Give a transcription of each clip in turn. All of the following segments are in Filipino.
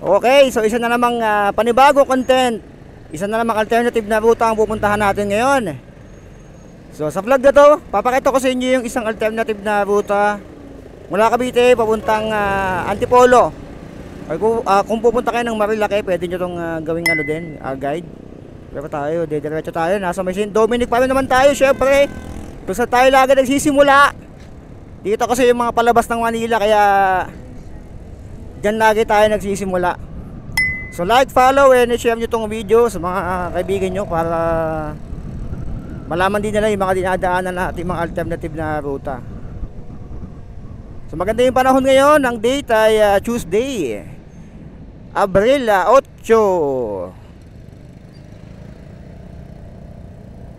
Okay, so isa na namang panibagong content. Isa na namang alternative na ruta ang pupuntahan natin ngayon. So sa vlog na to, papakita ko sa inyo yung isang alternative na ruta mula Cavite papuntang Antipolo. Kung pupunta kayo ng Marilake, pwede nyo itong gawing ano din, guide. Pero tayo, diretso tayo. Nasa may St. Dominic pa rin naman tayo, syempre. Kung sa tayo lagi nagsisimula. Dito kasi yung mga palabas ng Manila, kaya dyan lagi tayo nagsisimula. So like, follow, and share nyo itong video sa mga kaibigan nyo para malaman din nila yung mga dinadaanan natin, mga alternative na ruta. So maganda yung panahon ngayon. Ang date ay Tuesday, Abril 8,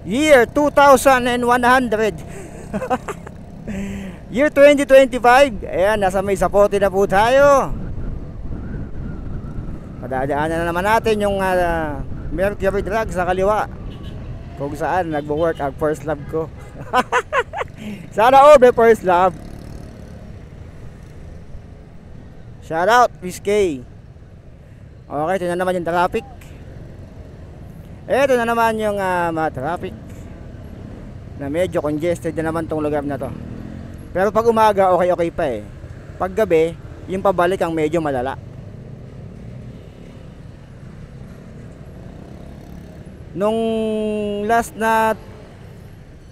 year 2100. Year 2025. Ayan, nasa may Zapote na po tayo. Madadaanan na naman natin yung Mercury Drug sa kaliwa, kung saan nagwo-work ang first love ko. Sana all be first love. Shout out Miss K. Okay, ito na naman yung traffic. Ito na naman yung traffic na medyo congested na naman tong lugar na to. Pero pag umaga okay pa eh. Pag gabi, yung pabalik ang medyo malala. Nung last na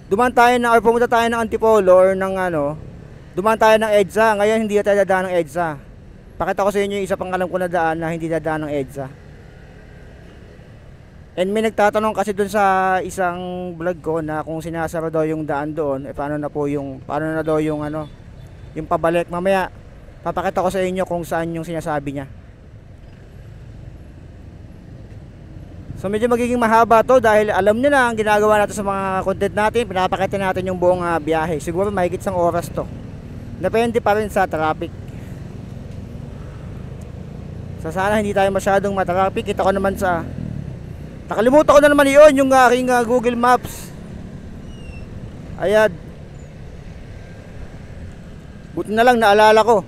dumaan tayo na, or pumunta tayo ng Antipolo or ng dumaan tayo ng EDSA. Ngayon hindi na tayo dadaan ng EDSA. Pakita ko sa inyo yung isa pang alam ko na daan na hindi dadaan ng EDSA. And may nagtatanong kasi dun sa isang vlog ko na kung sinasara daw yung daan doon, paano na daw yung yung pabalik. Mamaya papakita ko sa inyo kung saan yung sinasabi niya. So medyo magiging mahaba to dahil alam niyo na ang ginagawa natin sa mga content natin, pinapakita natin yung buong biyahe. Siguro mahigit isang oras to. Depende pa rin sa traffic. So sana hindi tayo masyadong matraffic. Kita ko naman sa nakalimutan ko na naman yun, yung aking Google Maps. Ayan. Buti na lang naalala ko.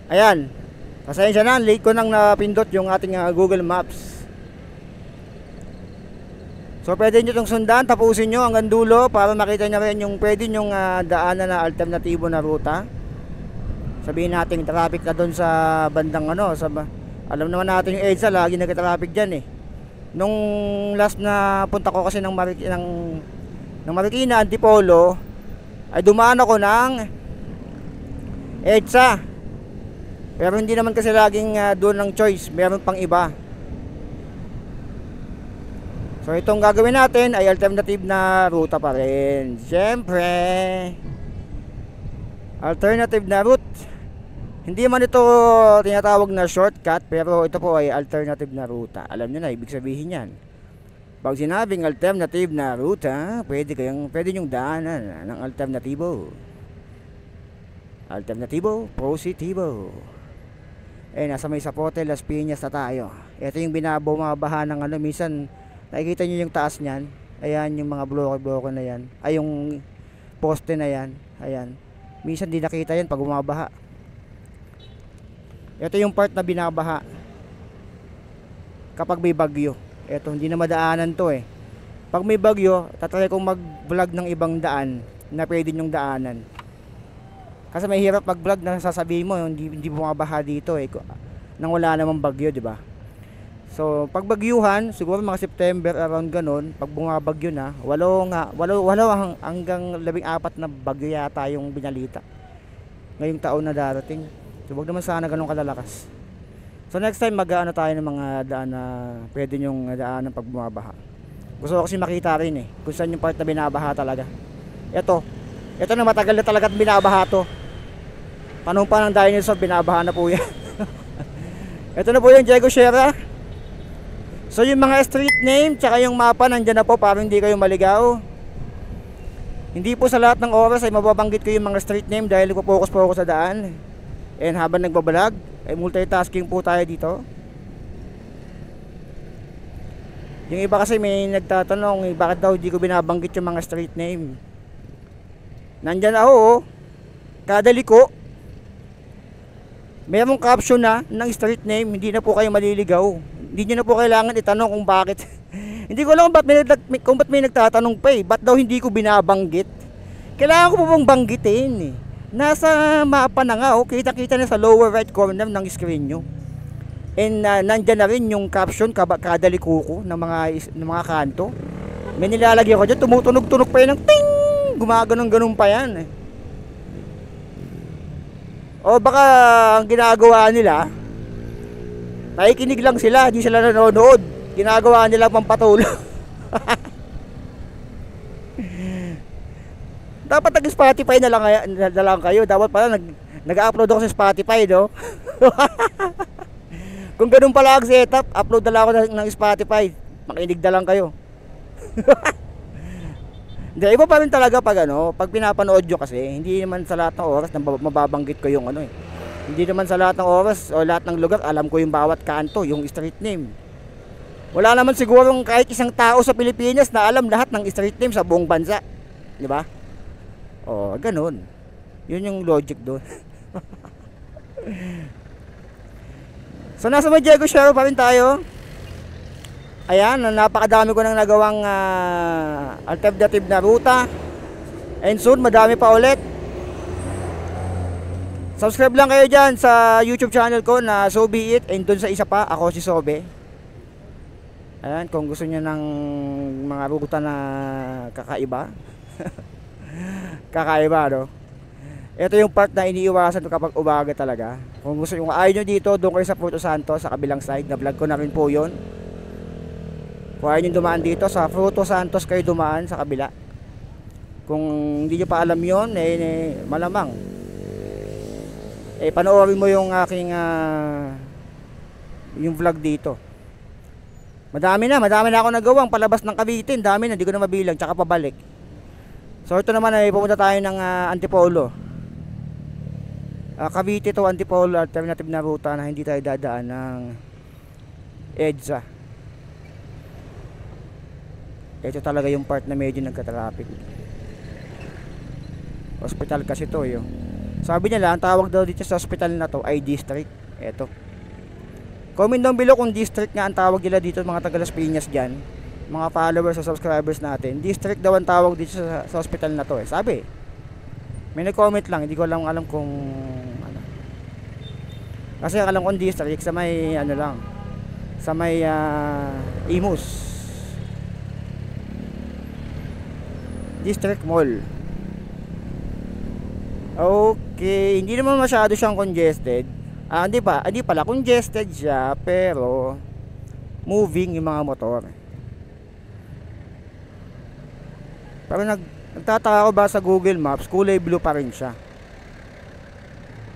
Ayan. Pasensya na, late ko nang napindot yung ating Google Maps. So pwede nyo itong sundan, tapusin nyo hanggang dulo para makita nyo rin yung pwede nyong daanan na alternatibo na ruta. Sabihin natin traffic na doon sa bandang alam naman natin yung EDSA, lagi nagka-traffic dyan eh. Nung last na punta ko kasi ng Marikina, Antipolo, ay dumaan ako ng EDSA. Pero hindi naman kasi laging doon ng choice, meron pang iba. So itong gagawin natin ay alternative na ruta pa rin. Siyempre, alternative na route. Hindi man ito tinatawag na shortcut, pero ito po ay alternative na ruta. Alam niyo na ibig sabihin yan. Pag sinabing alternative na ruta, pwede nyong daanan ng alternatibo. Alternatibo positibo. Nasa may Zapote, Las Piñas na tayo. Ito yung binabaha ng minsan nakikita nyo yung taas niyan. Ayan yung mga bloke na yan. Ay yung poste na yan. Ayan. Minsan di nakita yan pag bumabaha. Ito yung part na binabaha kapag may bagyo. Ito hindi na madaanan to eh. Pag may bagyo, tatry kong mag-vlog ng ibang daan na pwede nyong daanan. Kasi may hirap mag-vlog na sasabihin mo hindi bumabaha dito eh nang wala namang bagyo, di ba? So pag bagyuhan, siguro mga September around ganun, pag bumabagyo na, walo hanggang 14 na bagyo yata yung binalita ngayong taon na darating. So wag naman sana ganun kalalakas. So next time tayo ng mga daan na pwede nyong daanan pag bumabaha. Gusto ko kasi makita rin eh kung saan yung part na binabaha talaga. Ito na matagal na talaga binabaha to. Panahon pa ng dinosaur, binabaha na po yan. Ito na po yung Diego Sierra. So yung mga street name tsaka yung mapa nandyan na po para hindi kayo maligaw. Hindi po sa lahat ng oras ay mababanggit ko yung mga street name dahil nagpo-focus po ako sa daan. And habang nagbablog ay multitasking po tayo dito. Yung iba kasi may nagtatanong bakit daw hindi ko binabanggit yung mga street name. Nandyan ako kada liko. Merong caption na ng street name, hindi na po kayo maliligaw. Hindi nyo na po kailangan itanong kung bakit. Hindi ko alam kung ba't may nagtatanong pa eh. Ba't daw hindi ko binabanggit? Kailangan ko po bang banggitin eh. Nasa mapa na nga oh, kita-kita na sa lower right corner ng screen nyo. And nandyan na rin yung caption kada liko ng mga kanto. May nilalagay ko dyan, tumutunog-tunog pa yun ng ting! Gumaganon-ganon pa yan eh. O baka ang ginagawa nila, nakikinig lang sila, di sila nanonood. Ginagawa nila pampatulog. Dapat nag-Spotify na lang kayo. Dapat pala nag-upload ako sa Spotify, no? Kung ganun pala ang setup, upload na lang ako ng Spotify. Makinig na lang kayo. Hindi, iba pa rin talaga pag pinapanood nyo kasi, hindi naman sa lahat ng oras na mababanggit ko yung eh. Hindi naman sa lahat ng oras o lahat ng lugar, alam ko yung bawat kanto, yung street name. Wala naman sigurong kahit isang tao sa Pilipinas na alam lahat ng street name sa buong bansa. Di ba? O, ganun. Yun yung logic doon. So, nasa may Diego Shero pa rin tayo. Ayan, napakadami ko nang nagawang alternative na ruta. And soon, madami pa ulit. Subscribe lang kayo dyan sa YouTube channel ko na So Be It. And dun sa isa pa, ako si Sobe. Ayan, kung gusto niyo ng mga ruta na kakaiba. Kakaiba, no? Ito yung part na iniiwasan ko kapag umaga talaga. Kung gusto yung ayaw nyo dito, doon kayo sa Fruto Santos, sa kabilang side. Na-vlog ko na rin po yun. Kung ayaw nyo dumaan dito, sa Fruto Santos kayo dumaan sa kabila. Kung hindi nyo pa alam yun, malamang. Panoorin mo yung aking yung vlog dito. Madami na ako nagawang palabas ng Cavite. Dami na, hindi ko na mabilang, tsaka pabalik. So ito naman ay pumunta tayo ng Antipolo. Cavite to Antipolo, alternative na ruta na hindi tayo dadaan ng EDSA. Ito talaga yung part na medyo nagka-traffic. Hospital kasi to yun. Sabi nila, ang tawag daw dito sa hospital na to ay district. Ito. Comment down below kung district nga ang tawag nila dito, mga taga Las Piñas dyan. Mga followers o subscribers natin. District daw ang tawag dito sa hospital na to eh. Sabi. May nag-comment lang, hindi ko lang alam kung ano. Kasi alam kong district sa may lang. Sa may Imus. District Mall. Okay, hindi naman masyado siyang congested. Hindi pala congested siya, pero moving yung mga motor. Pero nagtataka ako ba sa Google Maps, kulay blue pa rin siya.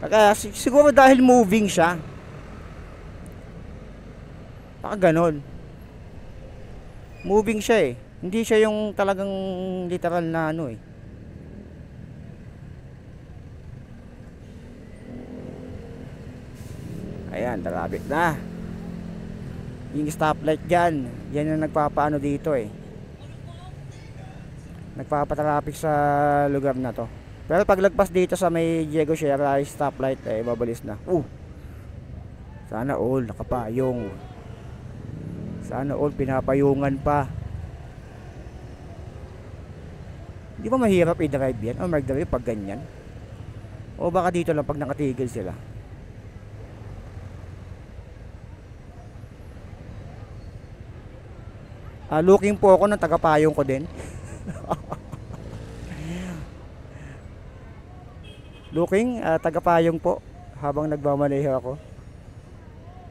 Kaya siguro dahil moving siya. Baka ganon. Moving siya eh. Hindi siya yung talagang literal na eh. Ayan, traffic na. Yung stoplight dyan, yan yung nagpapaano dito eh. Nagpapatraffic sa lugar na to. Pero paglagpas dito sa may Diego Sierra stoplight babalis na. Sana all nakapayong. Sana all pinapayungan pa. Di ba mahirap i-drive yan? O mag-drive pag ganyan? O baka dito lang pag nakatigil sila? Looking po ako ng tagapayong ko din. Looking, tagapayong po habang nagmamaneho ako.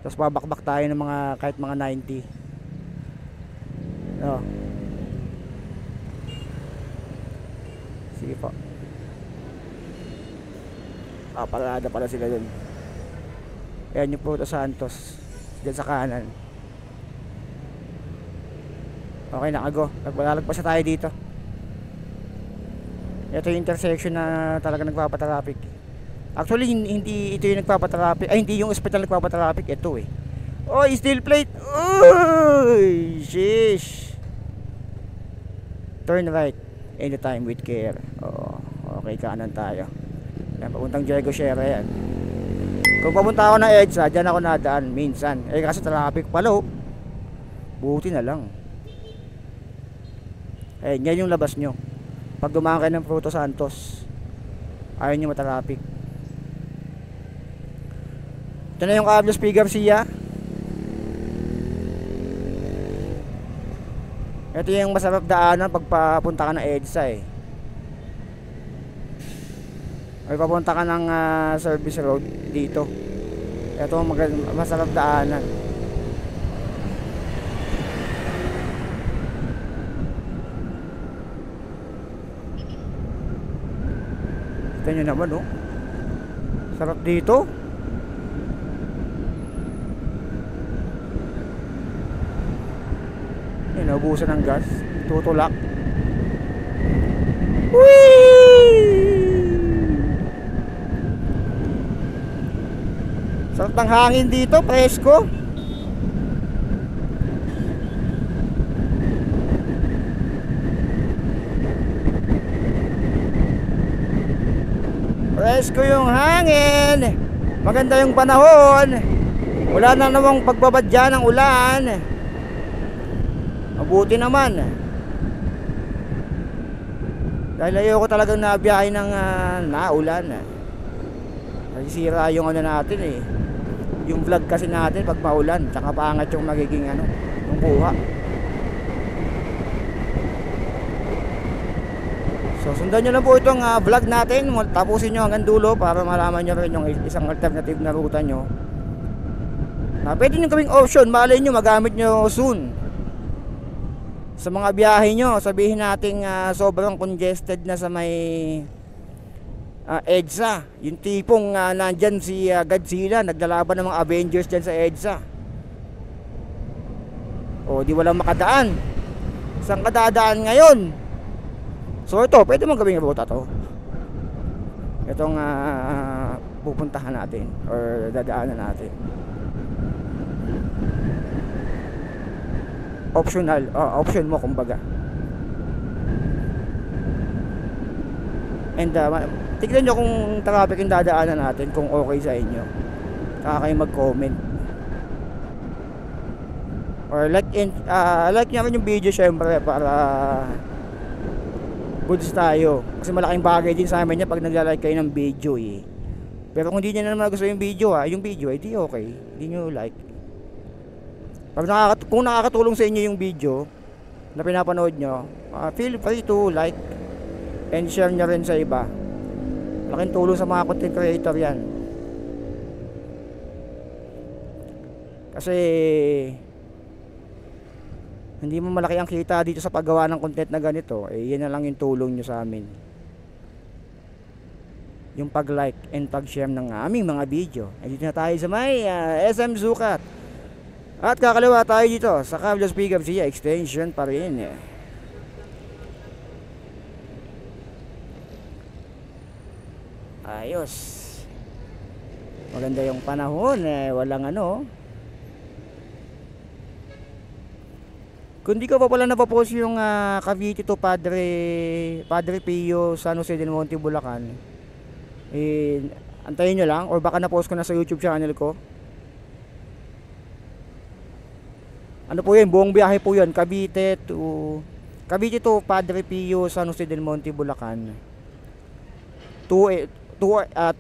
Tapos babakbak tayo ng kahit mga 90. No. Sige po. Parada pala sila dun. Ayan yung Fruto Santos. Diyan sa kanan. Okay na, go. Naglalagpas na tayo dito. Ito yung intersection na talaga nagpapatraffic. Actually, hindi ito yung nagpapatraffic. Ay, hindi yung hospital nagpapatraffic. Ito eh. Oh, steel plate. Uy, sheesh. Turn right. Anytime with care. Okay, kanan tayo. Yan, papuntang Diego Sierra yan. Kung papunta ako ng EDSA, dyan ako nadaan minsan. Eh kasi traffic pala oh. Buti na lang. Eh, yan yung labas nyo. Pag dumaan kayo ng Fruto Santos, ayaw nyo matraffic. Ito na yung Carlos P. Garcia. Ito yung masarap daanan pag papunta ka ng EDSA eh. Ay papunta ka ng service road dito. Ito ang masarap daanan. Kita nyo naman oh. Sarap dito. Naubusan ng gas, tutulak. Sarap ng hangin dito, presko. Presko yung hangin. Maganda yung panahon. Wala na namang pagbabadya ng ulan. Mabuti naman. Dahil ayoko talagang nabiyahe ng naulan. Nasisira yung ano natin eh. Yung vlog kasi natin pag maulan, tsaka paangat yung magiging ano, yung buha. So sundan nyo lang po itong vlog natin. Tapusin nyo hanggang dulo para malaman nyo rin yung isang alternative na ruta nyo na pwede nyo gawing option. Malay nyo magamit nyo soon sa mga biyahe nyo. Sabihin natin sobrang congested na sa may EDSA. Yung tipong nandyan si Godzilla, naglalaban ng mga Avengers dyan sa EDSA. O di walang makadaan. Saan ka dadaan ngayon? So ito, pwede mong gawing ruta to. Itong pupuntahan natin or dadaanan natin. Optional, option mo kumbaga. And tignan nyo kung traffic yung dadaanan natin, kung okay sa inyo. Saka kayo mag-comment. Or like nyo rin yung video syempre para goods tayo. Kasi malaking bagay din sa amin yan pag nagla-like kayo ng video eh. Pero kung hindi nyo naman gusto yung video di okay. Hindi nyo like. Kung nakakatulong sa inyo yung video na pinapanood nyo, feel free to like and share nyo rin sa iba. Laking tulong sa mga content creator yan. Kasi hindi mo malaki ang kita dito sa paggawa ng content na ganito, eh yan na lang yung tulong nyo sa amin. Yung pag-like and pag-share ng aming mga video. Eh dito na tayo sa may SM Sukat. At kakaliwa tayo dito sa Carlos P. Garcia extension pa rin. Ayos. Maganda yung panahon walang ano. Kung di ko pa pala napapost yung Cavite to Padre Pio San Jose del Monte Bulacan, antayin nyo lang or baka na-post ko na sa YouTube channel ko. Ano po yun, buong biyahe po yun, Cavite to Padre Pio San Jose del Monte Bulacan. 2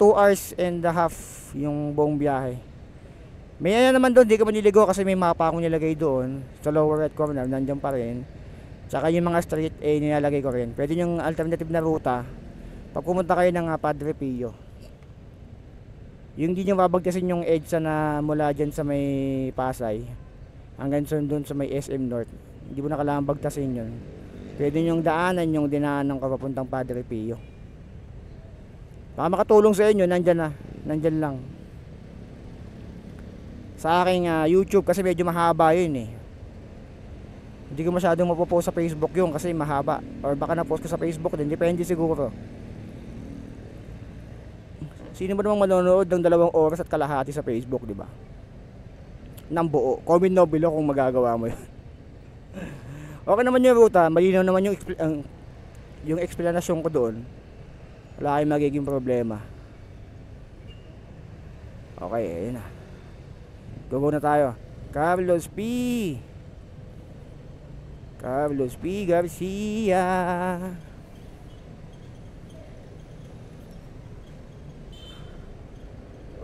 hours and a half yung buong biyahe. May naman doon, di ka maniligo kasi may mapa akong nilagay doon sa lower right corner, nandiyan pa rin. Tsaka yung mga street nilalagay ko rin. Pwede yung alternative na ruta pag pumunta kayo ng Padre Pio. Yung di nyo babagtasin yung EDSA na mula dyan sa may Pasay hanggang doon sa may SM North, hindi mo na kailangan bagtasin yun. Pwede yung daanan yung dinaanan ng papuntang Padre Pio. Baka makatulong sa inyo, nandyan lang sa aking YouTube kasi medyo mahaba yun eh. Hindi ko masyadong mapopost sa Facebook yun kasi mahaba, or baka na-post ko sa Facebook din, depende siguro. Sino ba namang manonood ng 2 oras at kalahati sa Facebook, di ba? Nang buo. Comment no below kung magagawa mo yun. Okay naman yung ruta, malinaw naman yung explanation ko doon. Wala kayong magiging problema. Okay, ayun na. Go na tayo. Carlos P. Garcia.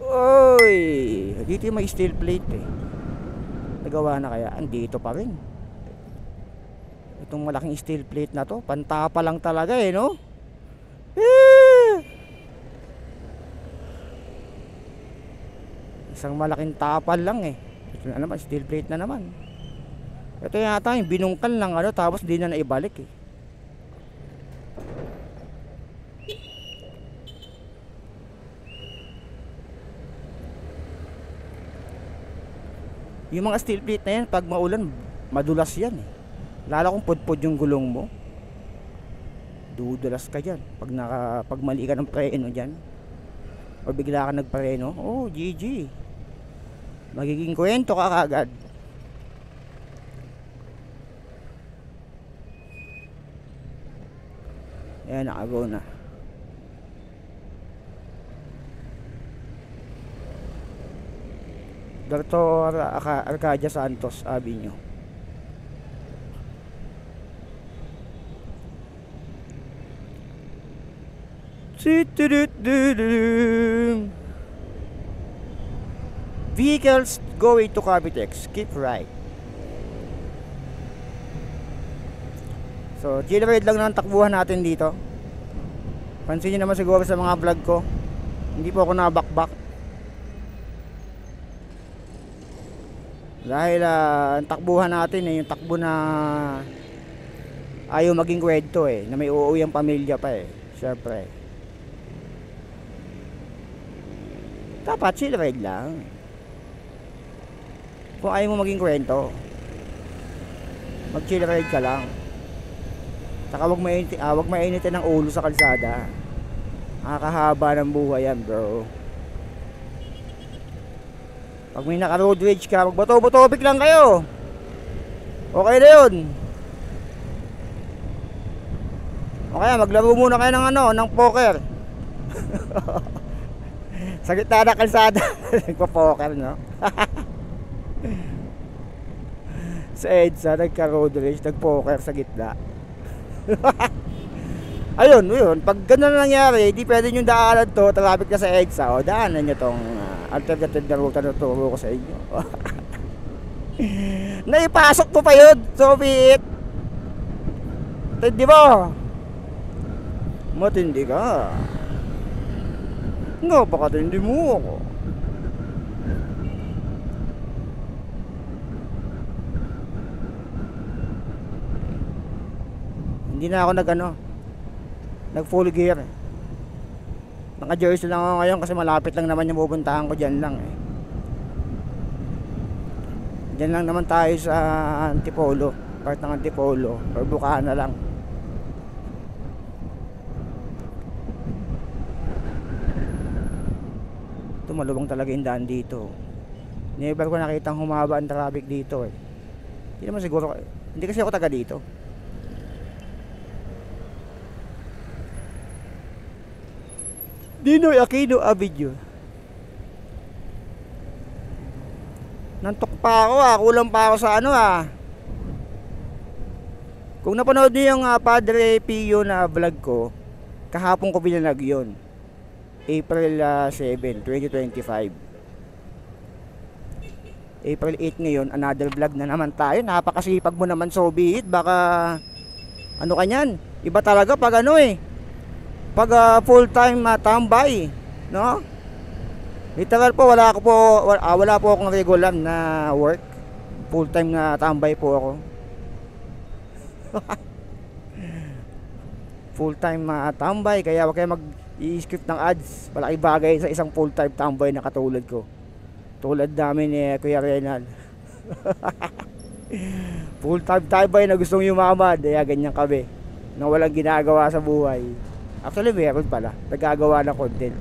Oy! Dito yung may steel plate eh. Nagawa na kaya? Andito pa rin. Itong malaking steel plate na to, pantapa lang talaga eh, no? Isang malaking tapal lang eh. Ito na naman, steel plate na naman. Ito yata yung binungkal lang ano, tapos di na naibalik eh. Yung mga steel plate na yan, pag maulan, madulas yan eh. Lalo kung pudpud yung gulong mo, dudulas ka dyan. Pag mali ka ng preno dyan, o bigla ka nagpreno, oh GG, magiging kwento ka kagad. Ayan, nakago na. Dr. Arcadia Santos Avenue. Vehicles going to Cavitex, keep right. So, chill-ride lang ng takbuhan natin dito. Pansin nyo naman siguro sa mga vlog ko, hindi po ako nabakbak. Dahil ang takbuhan natin yung takbo na ayaw maging kwento eh, na may uuwi ang pamilya pa eh. Syempre, dapat chill-ride lang. Kung ayaw mo maging kwento, mag-chill-ride ka lang. Saka wag mainitin ang ulo sa kalsada. Nakakahaba ng buhay yan, bro. Pag may naka-road rage ka, magbato-botobik lang kayo. Okay na yun. O kaya maglaro muna kayo ng ng poker. Sa gitna ng kalsada. Nagpa-poker, no? Sa EDSA, nagka-road rage, nag-poker sa gitna. ayun, pag gano'n nangyari, di pwede nyo daanan to, traffic na sa EDSA, o daanan nyo tong alternative na ruta na turo ko sa inyo. Naipasok mo pa yun, so be it. Tindi mo, matindi ka. Napakatindi mo ako. Hindi na ako nag full gear. Naka jersey lang ako ngayon kasi malapit lang naman yung pupuntahan ko, dyan lang eh. Dyan lang naman tayo sa Antipolo, part ng Antipolo or Bukana lang. Ito malubang talaga yung daan dito. Never ko nakitang humaba ang traffic dito eh. Hindi naman siguro, hindi kasi ako taga dito. Dinoy Aquino Avenue. Nantok pa ako kulang pa ako sa Kung napanood niyo yung Padre Pio na vlog ko, kahapon ko binanag yun. April 7, 2025. April 8 ngayon, another vlog na naman tayo. Napakasipag mo naman, so be it. Baka kanyan, iba talaga pag pag full time tambay, no? Literal po, wala po akong regular na work. Full time na tambay po ako. Full time tambay, kaya wag kayo mag-i-script ng ads. Malaki bagay sa isang full time tambay na katulad ko. Tulad namin ni Kuya Renal. Full time tambay na gustong yumaman, kaya ganyan kami. Na walang ginagawa sa buhay. Actually, meron pala. Nagagawa ng content.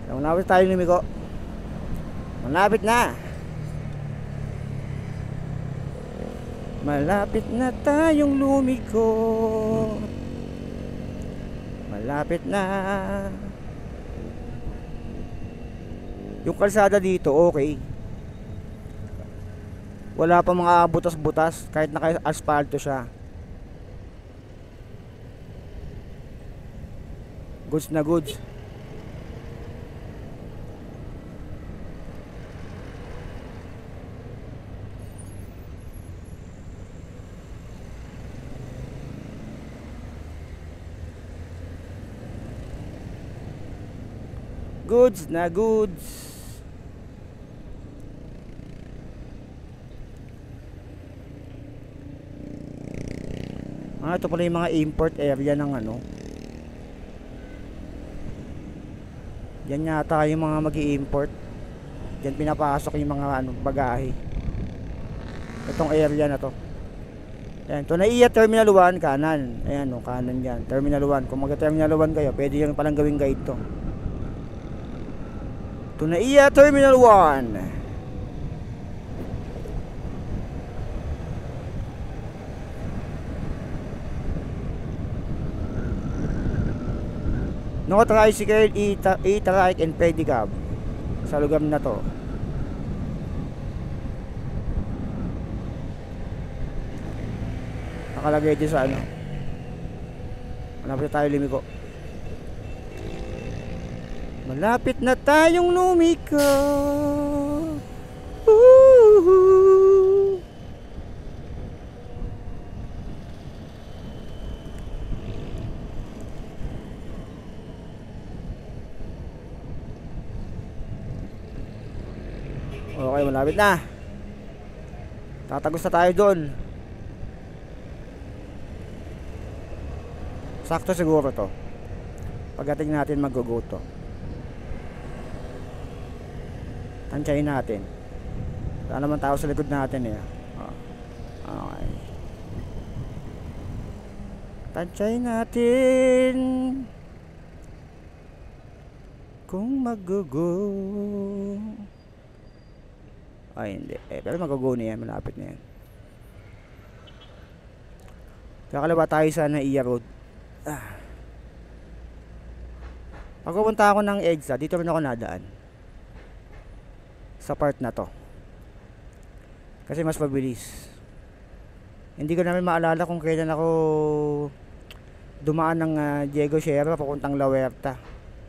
So, malapit tayo lumiko. Malapit na. Malapit na tayong lumiko. Malapit na. Yung kalsada dito okay, wala pa mga butas-butas kahit naka-asfalto siya. Goods na goods. Goods na goods. Ito pala yung mga import area ng ano. Yan yata yung mga mag-i-import. Diyan pinapasok yung mga ano, bagahe. Itong area na to. Ayan, Tunaiya Terminal 1 kanan. Ayan o, kanan yan. Terminal 1. Kung mag-Terminal 1 kayo, pwede yung palang gawing guide to. Tunaiya Terminal 1. No tricycle, e-trike and pedicab sa lugar na to. Nakalagay din sa ano. Malapit na tayo lumiko. Malapit na tayong lumiko. Okay, malapit na. Tatagos na tayo doon. Sakto siguro to. Pagdating natin mag-go to. Tansyahin natin. Wala naman tao sa likod natin eh. Okay. Tansyahin natin. Kung mag-go. Ay hindi, pero mag-go na yan, malapit na yan. Kakalawa tayo sa Naiya Road. Pag pupunta ako ng EDSA, dito rin ako nadaan sa part na to kasi mas mabilis. Hindi ko namin maalala kung kailan ako dumaan ng Diego Sierra papuntang La Huerta,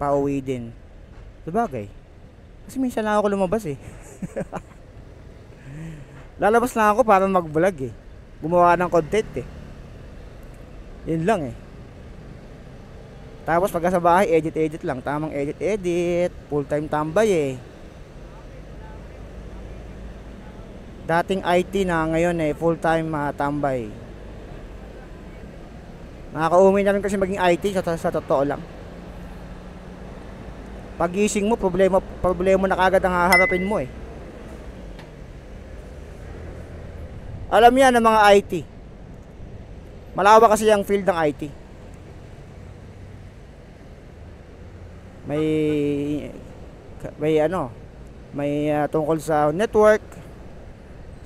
pauwi din. Sabagay, kasi minsan lang ako lumabas eh. Lalabas lang ako para mag-vlog eh, gumawa ng content eh. Yun lang eh. Tapos pagka sa bahay, edit lang. Tamang edit. Full time tambay eh. Dating IT na, ngayon eh full time tambay. Nakaka-umi na rin kasi maging IT sa totoo lang. Pag-gising mo, problema na kagad ang haharapin mo eh. Alam yan ng mga IT. Malawak kasi ang field ng IT. May tungkol sa network,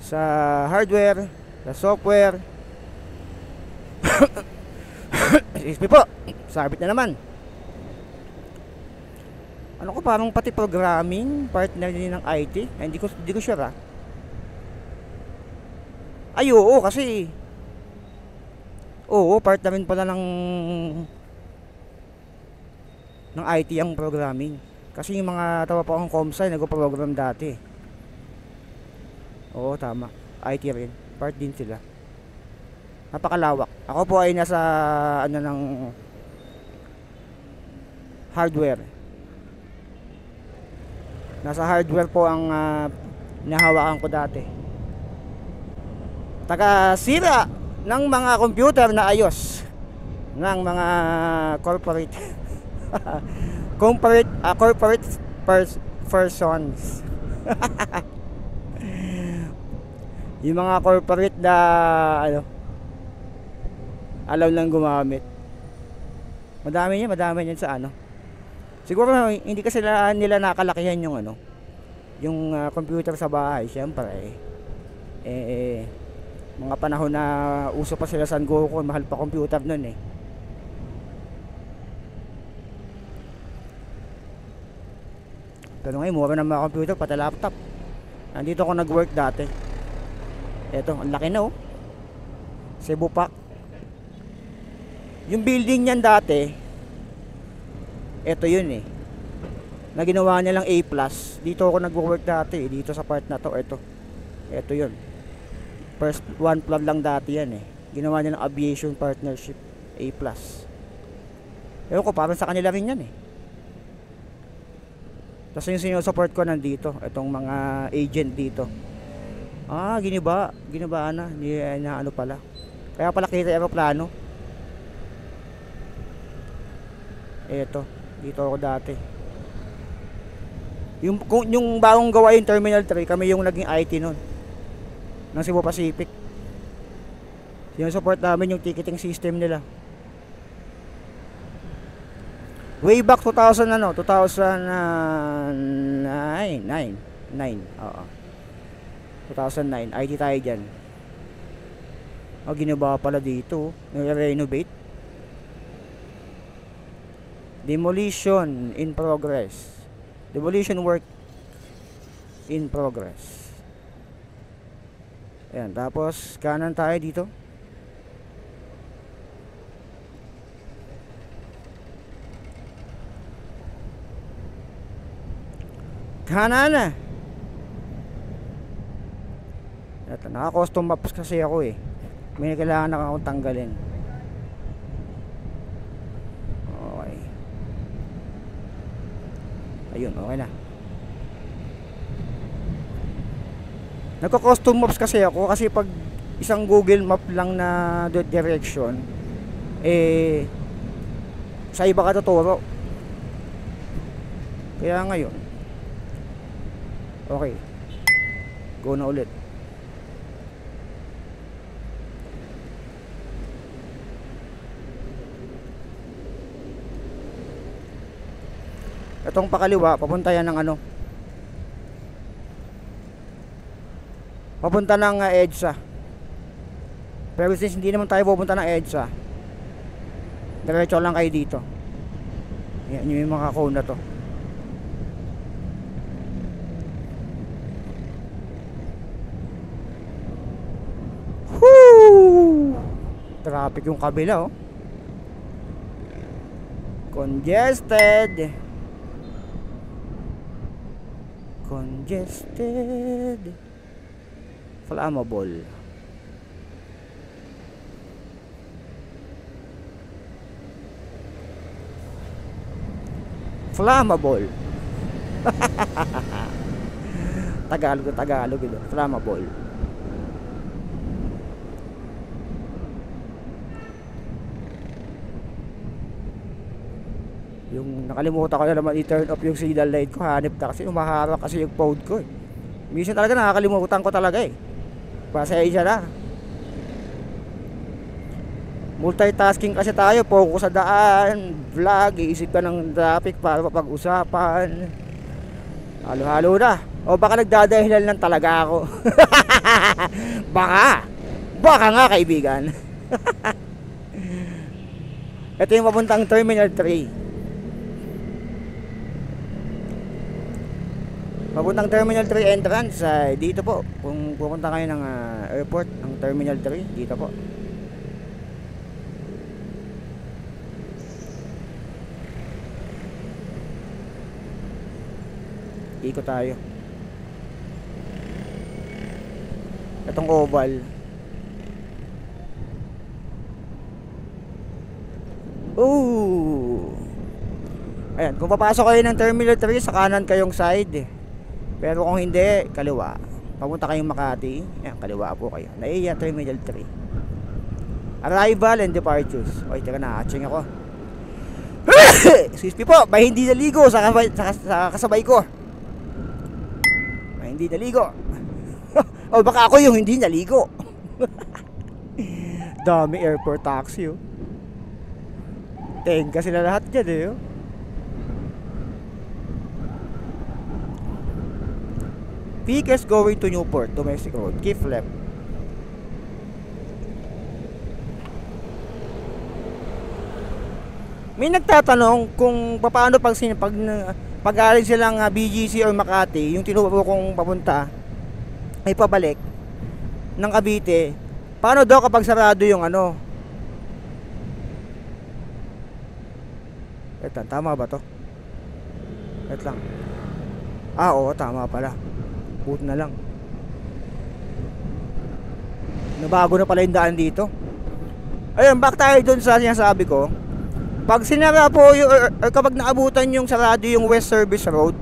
sa hardware, sa software. Excuse me po, sabit na naman. Ano ko, parang pati programming partner din ng IT. Hindi ko sure Ay oo, kasi part na rin pala ng IT ang programming. Kasi yung mga tawa pa akong comsci nag-program dati. Oo, tama. IT rin. Part din sila. Napakalawak. Ako po ay nasa ng hardware. Nasa hardware po ang nahawakan ko dati. Taga-sira ng mga computer na ayos ng mga corporate persons. Yung mga corporate na alam lang gumamit. Madami yan sa siguro hindi kasi nila nakalakihan yung yung computer sa bahay. Syempre mga panahon na uso pa sila San Goku, mahal pa computer nun eh. Pero ngayon, mura na mga computer, pati laptop. Nandito ako nag-work dati. Eto, ang laki na oh. Cebu Park. Yung building niyan dati, eto yun eh. Na ginawa niya lang A+. Dito ako nag-work dati eh. Dito sa part na to, eto yun. First one floor lang dati yan eh. Ginawa niya ng aviation partnership A+. Ewan ko, parang sa kanila rin yan eh. Tapos yung sinusupport ko nandito, itong mga agent dito. Ginibaan na, ano pala. Kaya pala kita aeroplano. Eto, dito ako dati. Yung bagong gawa yung Terminal 3, kami yung naging IT nun. Ng Cebu Pacific. Sinusupport namin yung ticketing system nila. Way back 2009, oo. 2009, IT tayo dyan. Ginawa pala dito, nire-renovate. Demolition in progress. Demolition work in progress. Ayan, tapos kanan tayo dito. Kanan na. Ito, naka-custom maps kasi ako eh. May kailangan na akong tanggalin. Okay. Ayun, okay na. Nagko-custom maps kasi ako kasi pag isang Google Map lang na direction sa iba ka tuturo. Kaya ngayon okay, go na ulit. Itong pakaliwa, papunta yan ng ano, papunta ng EDSA. Pero since hindi naman tayo pupunta ng EDSA, diretso lang kayo dito. Yan yung mga cone na to. Woo! Traffic yung kabila oh. Congested. Flammable. Tagalog ito. Flammable. Yung nakalimutan ko na naman i-turn off yung signal light ko, hanip na kasi umaharap kasi yung phone ko eh. Minsan talaga nakakalimutan ko talaga eh. Pasensya na. Multitasking kasi tayo, focus sa daan, vlog, iisip ka ng traffic para mapag-usapan. Halo-halo na. O baka nagdadahilan lang talaga ako. Baka nga kaibigan. Ito yung papuntang Terminal 3. Papuntang Terminal 3 entrance, dito po. Kung pupunta kayo ng airport, ang Terminal 3, dito po. Ikot tayo. Itong oval. Ooh! Ayan, kung papasok kayo ng Terminal 3, sa kanan kayong side. Pero kung hindi, kaliwa. Papunta kayong Makati, ayan, kaliwa po kayo. NAIA Terminal 3. Arrival and departures. Oy, teka na, aching ako. Excuse me po, may hindi naligo sa kasabay ko. May hindi naligo. O baka ako yung hindi naligo. Dami airport taxi oh. Tenga sila lahat dyan eh oh. Vehicles going to Newport, domestic road, keep left. May nagtatanong kung paano pag galing silang BGC or Makati, yung tinuro kong papunta ay pabalik ng Cavite, paano daw kapag sarado yung ano? Eto, tama ba to? Wait lang. Oo, tama pala. Buti na lang. Nabago na pala yung daan dito. Ayun, back tayo dun sa sinasabi ko. Pag sinara po yung, or kapag naabutan yung sarado yung West Service Road,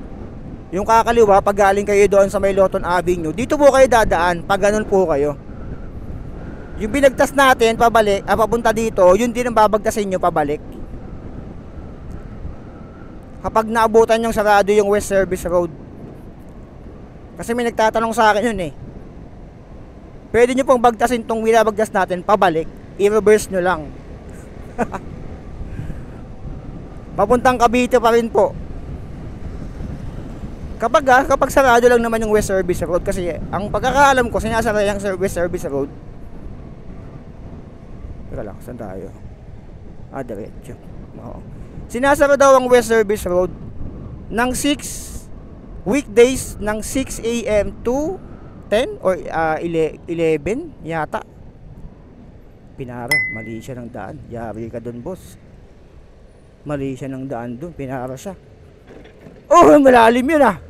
yung kakaliwa, pag galing kayo doon sa may Loton Avenue, dito po kayo dadaan, pag ganun po kayo. Yung binagtas natin, pabalik, papunta dito, yun din ang babagtasin nyo pabalik. Kapag naabutan yung sarado yung West Service Road. Kasi may nagtatanong sa akin yun eh. Pwede nyo pong bagtasin tong binabagtas natin pabalik, i-reverse nyo lang. Papuntang Cavite pa rin po. Kapag sarado lang naman yung West Service Road, kasi ang pagkakaalam ko sinasara yung West Service Road. Teka lang, saan tayo? Diretso. Oo. Sinasara daw ang West Service Road ng 6 weekdays ng 6 AM to 10 or 11 yata. Pinara, mali siya ng daan. Yari ka dun, boss. Mali siya ng daan dun, pinara siya. Oh, malalim yun ah.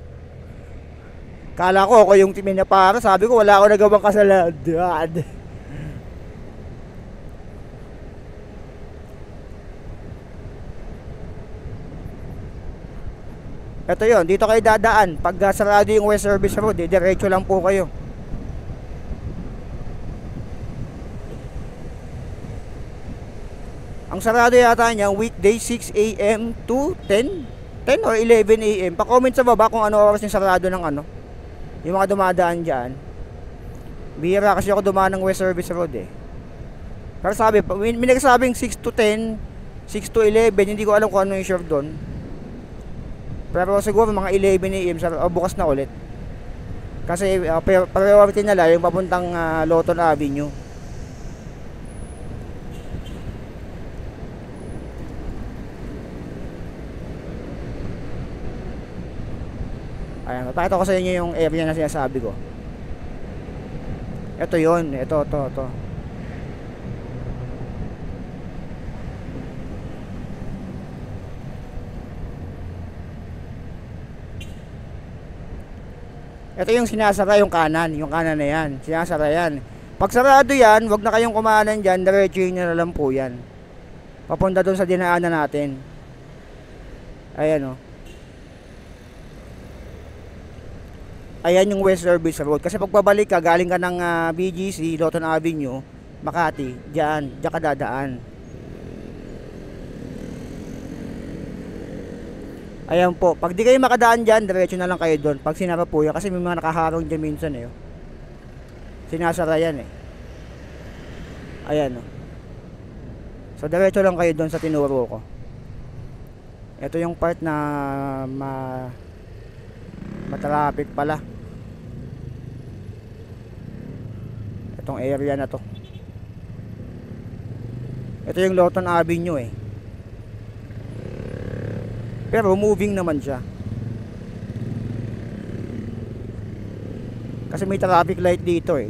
Kala ko ako yung timin na para, sabi ko wala ako nagawang kasalanan. Ito yun, dito kayo dadaan. Pag sarado yung West Service Road, diretso lang po kayo. Ang sarado yata niya, weekday 6 AM to 10 or 11 AM. Pa-comment sa baba kung ano oras yung sarado ng ano, yung mga dumadaan dyan. Bihira kasi ako dumaan ng West Service Road eh. Pero sabi, may nagsabing 6 to 10, 6 to 11, hindi ko alam kung ano yung sure doon. Pero siguro mga 11 AM bukas na ulit. Kasi priority nila yung papuntang Loton Avenue. Ayan, mapakita ko sa inyo yung area na sinasabi ko. Ito yun, ito. Ito yung sinasara yung kanan na yan, sinasara yan. Pag sarado yan, wag na kayong kumanan dyan, diretso nyo na lang po yan. Papunta doon sa dinaanan natin. Ayan o. Ayan yung West Service Road. Kasi pag pabalik ka, galing ka ng BGC, Loton Avenue, Makati, diyan ka dadaan. Ayan po, pag di kayo makadaan dyan, diretso na lang kayo doon. Pag sinara po yan, kasi may mga nakaharang dyan minsan eh. Sinasara yan eh. Ayan o. So diretso lang kayo doon sa tinuro ko. Ito yung part na matraffic pala. Itong area na to. Ito yung Loton Avenue eh. Pero moving naman siya. Kasi may traffic light dito eh.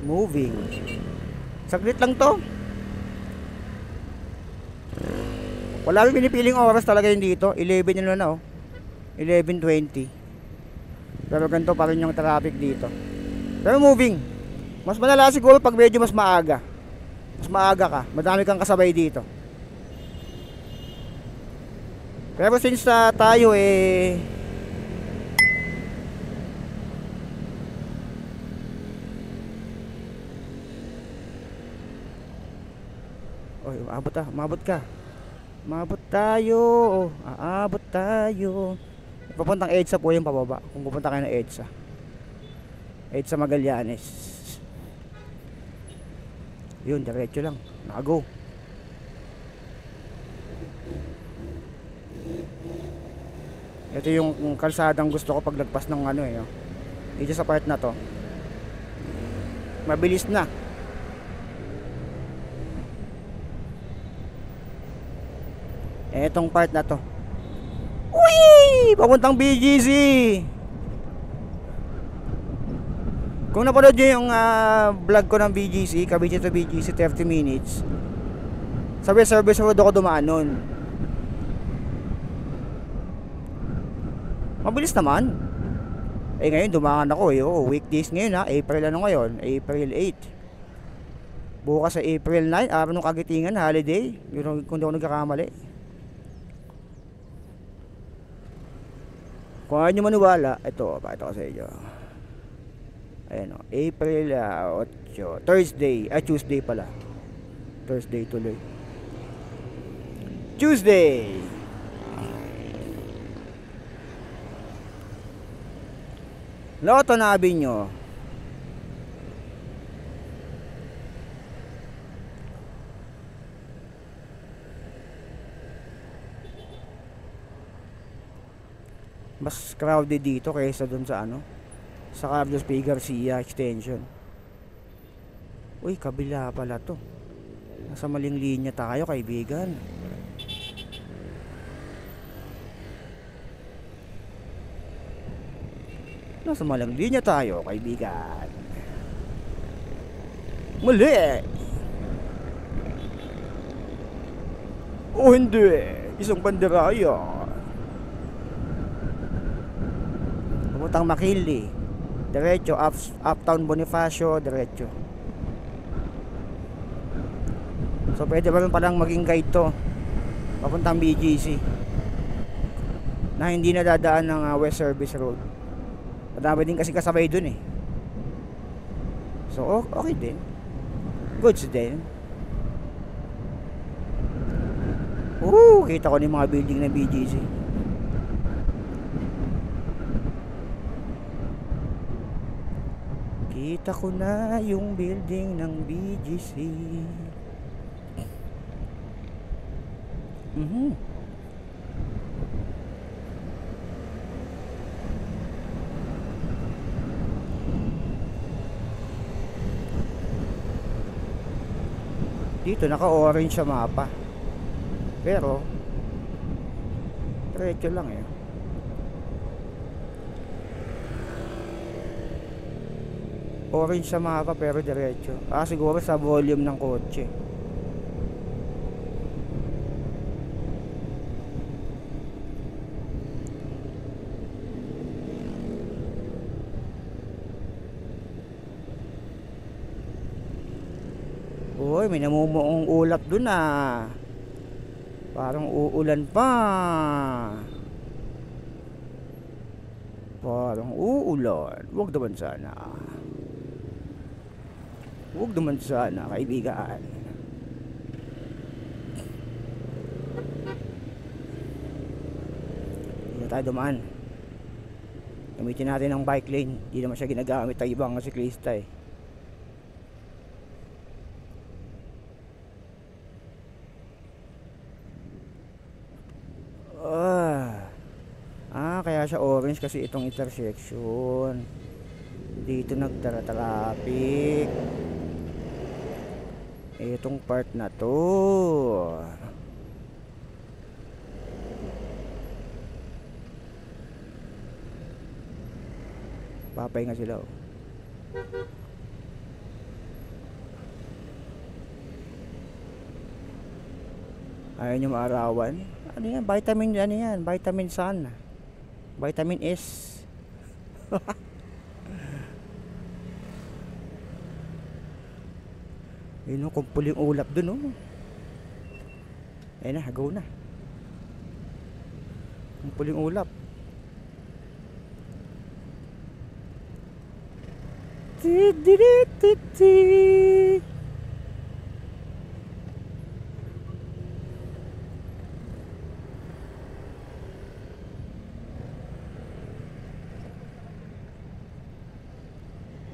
Moving. Saglit lang to. Wala rin pinipiling oras talaga yun dito. 11 yun na oh. 11:20. Pero ganito pa rin yung traffic dito. Pero moving. Mas malala siguro pag medyo mas maaga. Mas maaga ka, madami kang kasabay dito. Pero since tayo eh oy, umabot ka. Umabot tayo. Aabot tayo. Papuntang EDSA po yung pababa. Kung pupunta kayo ng EDSA. EDSA Magallanes. Yun, diretso lang. Nakago. Ito yung kalsadang gusto ko paglagpas ng ano eh. Dito sa part na to. Mabilis na. Etong part na to. Uy! Papuntang BGC. Kung napanood nyo yung vlog ko ng BGC, Cavite to BGC 30 minutes, sa West Service Road ako dumaan nun. Mabilis naman. Eh ngayon dumaan ako eh. Oh, weekdays ngayon ha. April ano ngayon? April 8. Bukas sa April 9, araw ng Kagitingan, holiday. Yun, kung di ako nagkakamali. Kung ayaw nyo maniwala, ito, pakita ko sa inyo. Ayan o, April 8, Thursday, Tuesday pala. Thursday tuloy. Tuesday. Lotto nabi nyo. Mas crowded dito kaysa dun sa ano, sa Carlos P. Garcia extension. Uy, kabila pala to. Nasa maling linya tayo, kaibigan. Nasa maling linya tayo, kaibigan. Mali. O hindi, isang banderaya. Pupuntang Makili, diretso uptown Bonifacio, diretso. So pwede ba rin palang maging guide to papuntang BGC na hindi na dadaan ng West Service Road. Madami din kasi kasabay dun eh. So okay din, goods din. Kita ko na yung mga building ng BGC. Kita ko na yung building ng BGC. Dito naka-orange sa mapa. Pero diretso lang eh. Orange sa mapa pero diretso. Siguro sa volume ng kotse. Uy, may namumuong ulap dun ah. Parang uulan pa. Parang uulan. Huwag naman sana. Huwag naman sana, kaibigan. Hindi tayo dumaan. Gamitin natin ang bike lane. Hindi naman siya ginagamit ng ibang siklista eh. Kaya siya orange kasi itong intersection. Dito nagtara-traffic. Itong part na to. Papahinga sila oh. Ayaw nyo maarawan. Ano yan? Vitamin, ano yan? Vitamin sun. Vitamin S. Yun o, kumpuling ulap dun o. Ayun na, go na. Kumpuling ulap.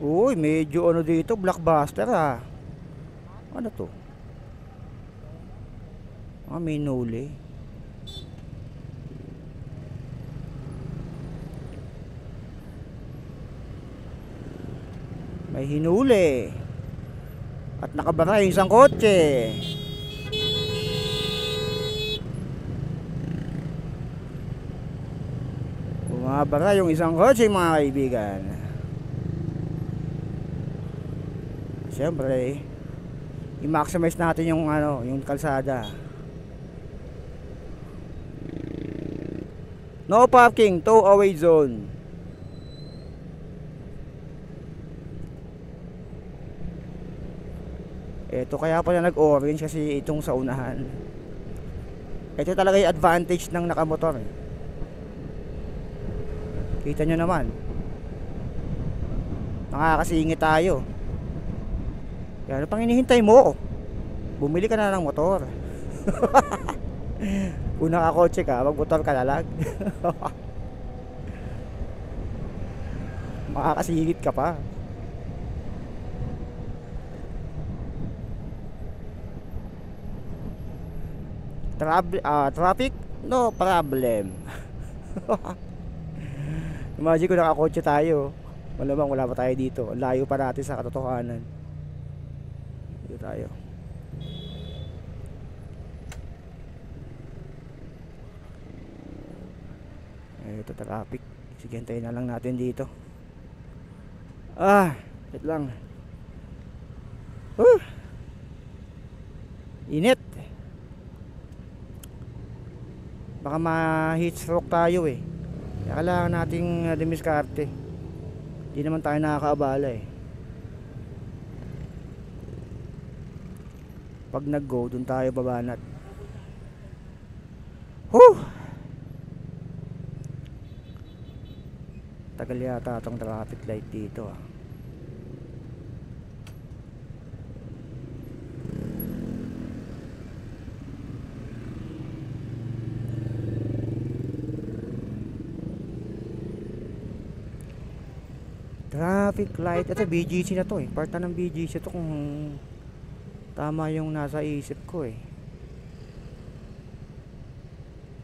Uy, medyo ano dito, blockbuster ah. Ano to? May nuli. May hinuli. At nakabara yung isang kotse. Bumabara yung isang kotse, mga kaibigan. Siyempre, i-maximize natin yung yung kalsada. No parking, tow away zone. Ito kaya pala nag-orange kasi itong sa unahan. Ito talaga yung advantage ng nakamotor. Kita nyo naman. Nakakasingit tayo. Kaya ano pang hinihintay mo? Bumili ka na ng motor. Kung nakakotse ka, magmotor ka na lang. Makakasingit ka pa. Traffic? No problem. Imagine kung nakakotse tayo. Malamang wala pa tayo dito. Ang layo pa natin sa katotohanan. Dito tayo. Ito traffic. Sige, hintayin na lang natin dito. Wait lang. Init. Baka ma-heat stroke tayo eh. Kaya kailangan nating dumiskarte. Hindi naman tayo nakakaabala eh. Pag nag-go, dun tayo babanat. Tagal yata itong traffic light dito ah. Traffic light. Ito BGC na to eh. Part na ng BGC to kung tama yung nasa isip ko eh.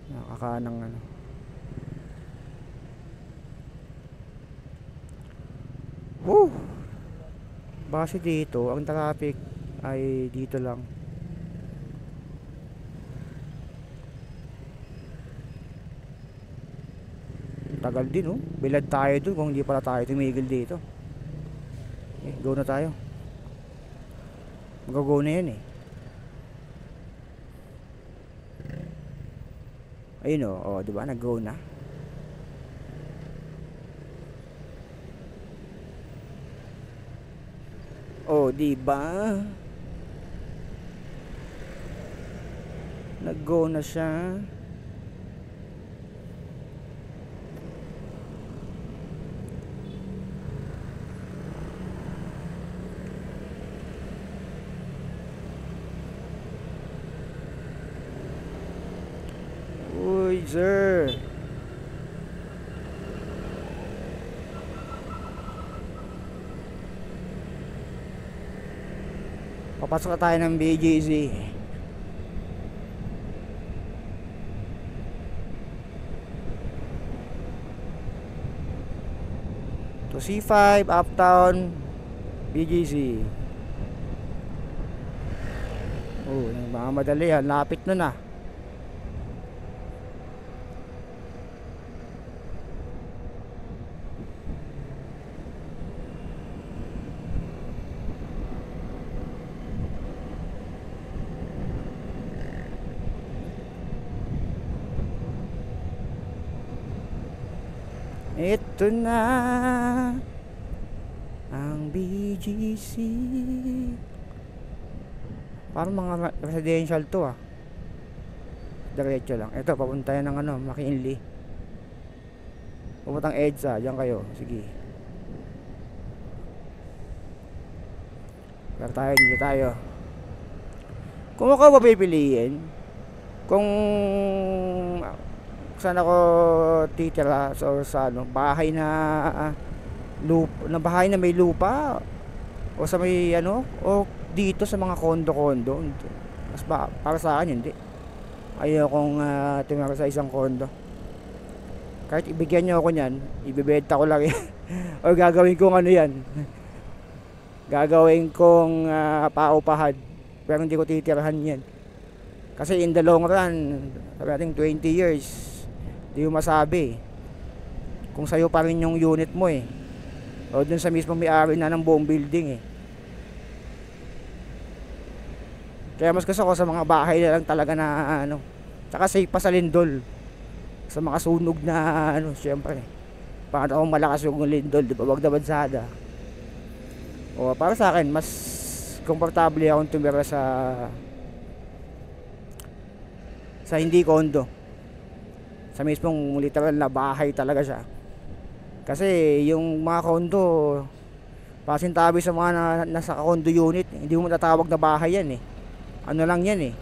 Nakakanang ano. Base dito, ang traffic ay dito lang. Tagal din oh. Bilad tayo dun kung hindi pala tayo tumigil dito. Go na tayo. Mag-go na yan eh. Ayun oh, diba nag-go na. Oh, diba? Nag-go na siya. Uy, sir. Papasok na tayo ng BGC. To C5 Uptown BGC. Oh, mga madali yan. Lapit na na. Ito na ang BGC. Parang mga residential to ah. Diretso lang. Ito, papunta yan ng McKinley. Pupuntang EDSA. Diyan kayo. Sige. Pero tayo, dito tayo. Kung ako papipiliin, kung saan ako titira sa bahay na bahay na may lupa o sa may o dito sa mga kondo mas para sa akin hindi. Ayaw kong tumira sa isang kondo. Kahit ibigyan nyo ako nyan, ibibenta ko lang o gagawin kong yan, Gagawin kong paupahad, pero hindi ko titirhan yan. Kasi in the long run, sabi natin 20 years, di mo masabi kung sa'yo pa rin yung unit mo eh, o dun sa mismo may-ari na ng buong building eh. Kaya mas gusto ko sa mga bahay na lang talaga na ano, tsaka safe pa sa lindol. Sa mga sunog na ano, syempre para akong malakas yung lindol, di ba? Wag na bansada. O para sa akin, mas komportable akong tumira sa hindi condo. Sa mismong literal na bahay talaga siya. Kasi yung mga condo, pasintabi sa mga nasa condo unit, hindi mo matatawag na bahay yan eh. Ano lang yan eh.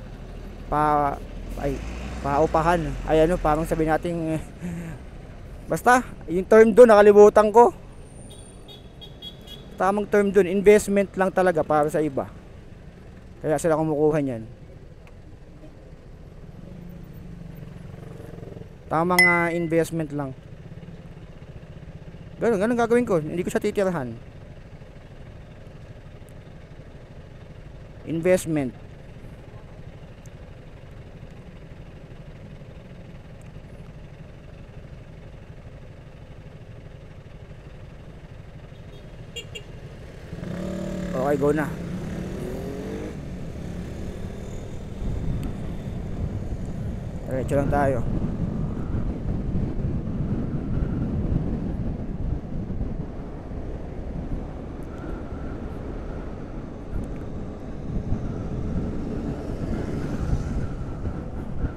Paupahan. Ay ano, parang sabi natin basta, yung term doon nakalimutan ko. Tamang term doon, investment lang talaga para sa iba. Kaya sila kumukuha niyan. Tamang investment lang. Ganun gagawin ko. Hindi ko siya titirahan. Investment. Okay, go na. Diretso lang tayo.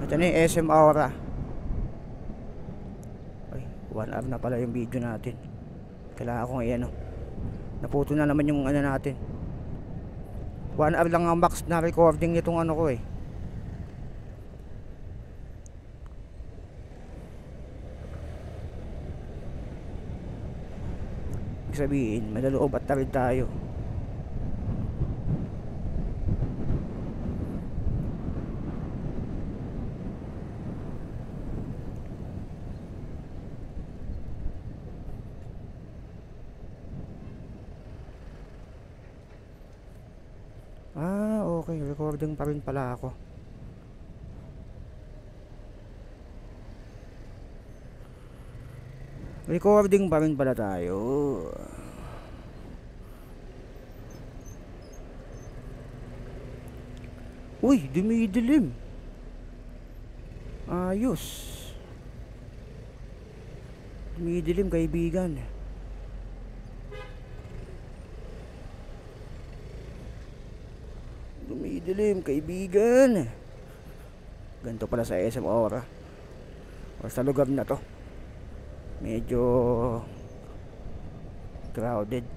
Ito na yung SM Aura. Ay, 1 hour na pala yung video natin. Kailangan kong i-ano. Naputo na naman yung ano natin. 1 hour lang ang max na recording nitong ano ko eh. Ibig sabihin, madaloob at tarid tayo. Okay, recording pa rin pala ako. Recording pa rin pala tayo. Uy, dumidilim. Ayos. Dumidilim, kaibigan. Dumidilim, kaibigan. Ganito pala sa SM Aura. O sa lugar na to. Medyo crowded.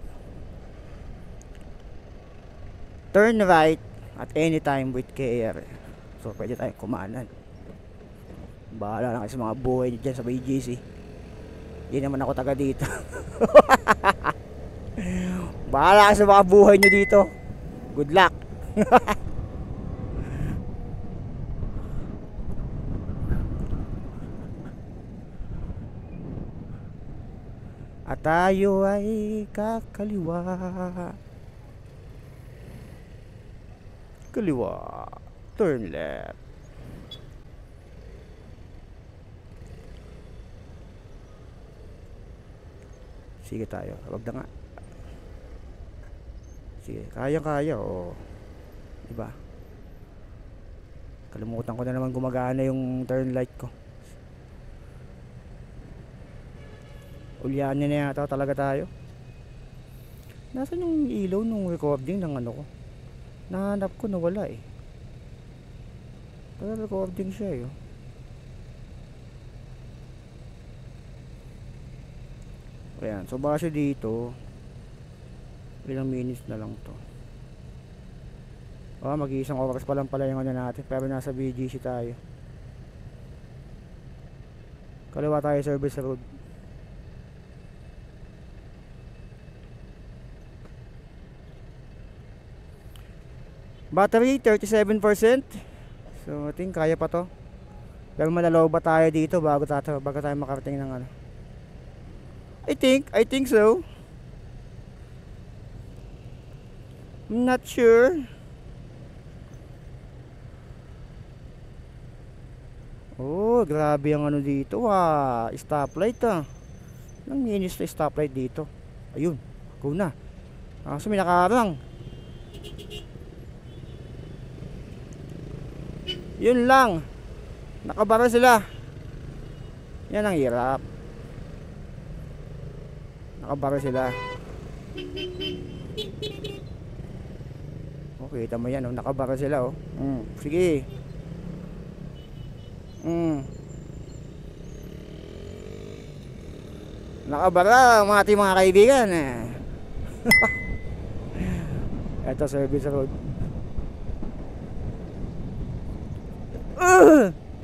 Turn right at any time with care. So pwede tayong kumanan. Bahala lang sa mga buhay dyan sa BGC. Hindi naman ako taga dito. Bahala sa mga buhay nyo dito. Good luck. At tayo ay kakaliwa. Kaliwa. Turn left. Sige tayo. Wag na nga. Sige. Kaya-kaya. Oh. Diba? Kalimutan ko na naman gumagana yung turn light ko. Ulyanin na yata talaga tayo. Nasaan yung ilaw nung recording ng ano ko? Nahanap ko, nawala eh. Pero recording siya eh. Ayan, so base dito, ilang minutes na lang to. Mag-iisang oras pa lang pala yung ano natin, pero nasa BGC tayo. Kaliwa tayo, service road. Battery 37%. So I think kaya pa to. Pero malalaw ba tayo dito bago tayo makarating ng ano? I think so. I'm not sure. Oh, grabe ang ano dito stoplight Ang linis na stoplight dito. Ayun, go na. Kaso may nakaharang. Yun lang. Nakabara sila. Yan ang hirap. Nakabara sila. Okay, tama yan nakabara sila Sige. Nakabara ang ating mga kaibigan Ito service road.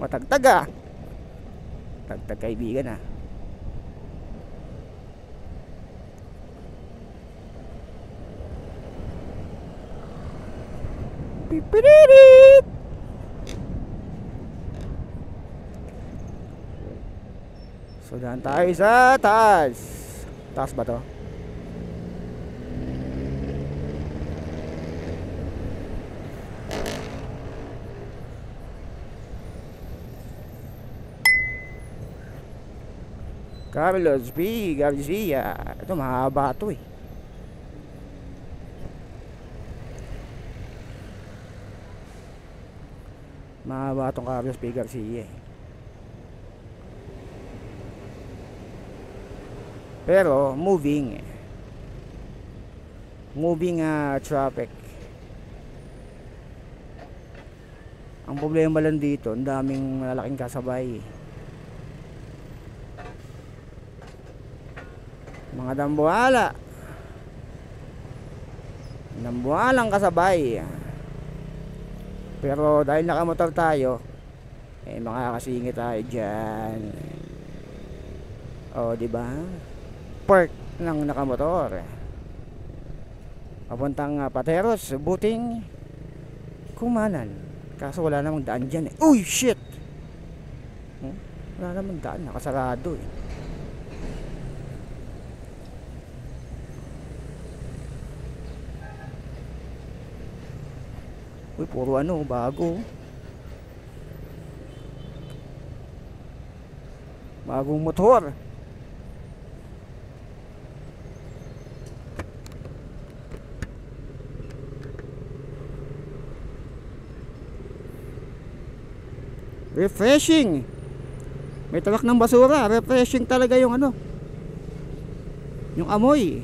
Matagtag Tagtag kaibigan Pipirit. So daan tayo sa taas. Taas ba to? Carlos B. Garcia. Ito mahaba to Mahaba tong Carlos B. Garcia Pero moving traffic. Ang problema lang dito, ang daming malalaking kasabay. Mga dambuhalang kasabay. Pero dahil nakamotor tayo, makakasingit tayo dyan. Diba? Park ng nakamotor papuntang Pateros, Buting, Kumanan. Kaso wala namang daan dyan Uy, shit! Wala namang daan, nakasarado Uy, puro bago. Bagong motor. Refreshing. May truck ng basura. Refreshing talaga yung yung amoy.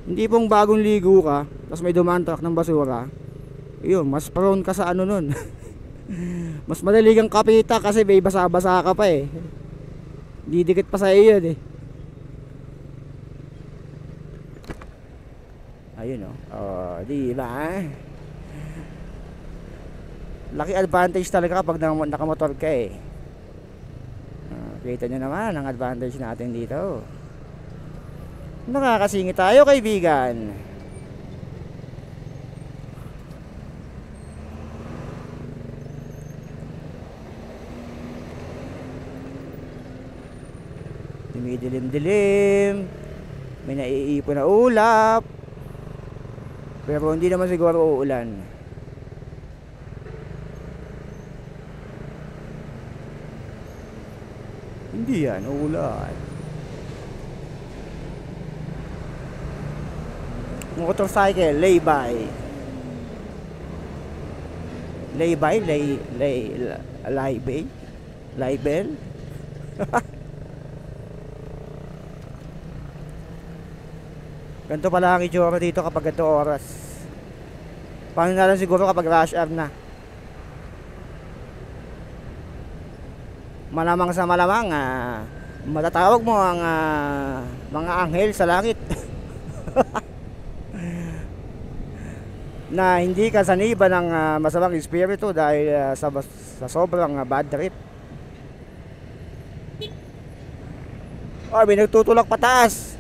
Hindi pong bagong ligo ka tapos may dumaan truck ng basura. Yun, mas prone ka sa nun. Mas madali kang kapita kasi may basa-basa ka pa didikit pa sa iyo yun Ayun di ba? Laki advantage talaga kapag nakamotor ka kita nyo naman ang advantage natin dito. Nakakasingit tayo kaibigan. Dumidilim-dilim. May naiipon na ulap. Pero hindi naman siguro uulan. Hindi yan, uulan. Motorcycle, lay-by. Lay-by, lay-by, lay-bell. Ganito pala ang itsura dito kapag ganito oras. Paano na lang siguro kapag rush hour na. Malamang sa malamang matatawag mo ang mga anghel sa langit na hindi ka saniba ng masamang espiritu dahil sa sobrang bad trip. May nagtutulak pataas.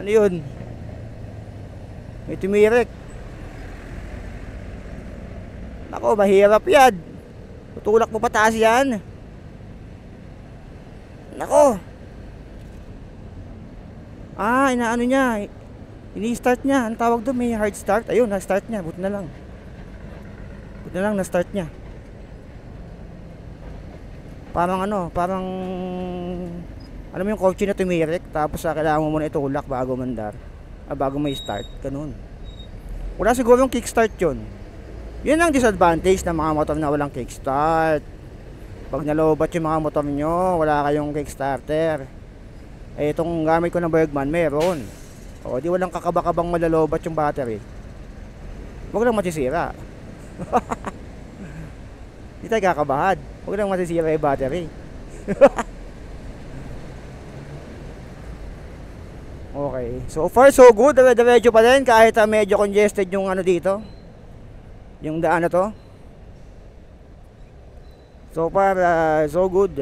Ano yun? May tumirik. Nako, mahirap yan. Tutulak mo pataas yan. Nako. Inaano niya. Ini-start niya. Ang tawag doon, may hard start. Ayun, na-start niya. Buti na lang. Buti na lang, na-start niya. Parang alam mo yung kotse na tumirik, tapos kailangan mo muna itulak bago mandar. Bago may start. Ganun. Wala siguro yung kickstart yun. Yun ang disadvantage ng mga motor na walang kickstart. Pag nalobat yung mga motor nyo, wala kayong kickstarter. Itong gamit ko ng Bergman, meron. O, di walang kakabakabang malalobat yung battery. Huwag lang masisira. Di tayo kakabahan. Huwag lang masisira yung battery. Okay. So far so good. Diretso pa rin kahit medyo congested yung ano dito. Yung daan na to. So far, so good.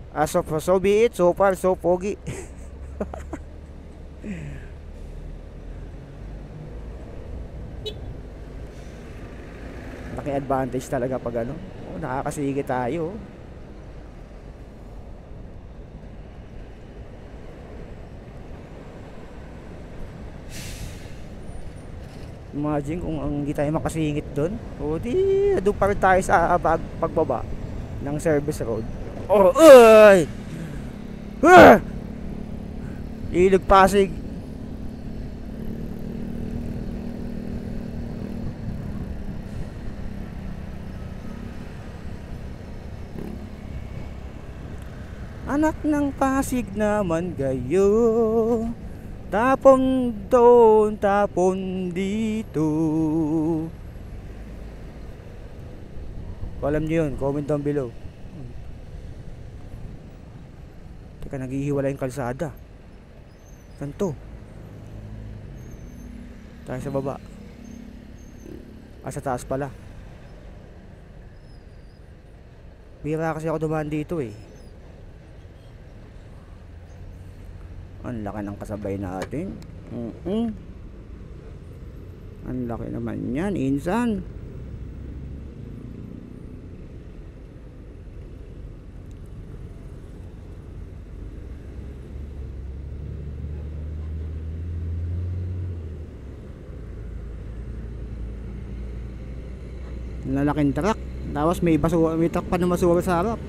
As of so be it, so far so pogi. Laki advantage talaga pag ano. Nakakasigi tayo. Imagine kung hindi tayo makasingit doon. O di, doon pa rin tayo sa pagbaba ng service road. Oh, ay! Ilog Pasig. Anak ng Pasig naman kayo. Tapon doon, tapon dito. Kung alam nyo yun, comment down below. Teka, naghihiwala yung kalsada. Ganto. Tayo sa baba. Sa taas pala. Bira kasi ako dumaan dito eh. Ang laki ng kasabay natin. Ang laki naman yan, insan. Lalaking truck. Tapos may basura, may truck pa na basura sa harap.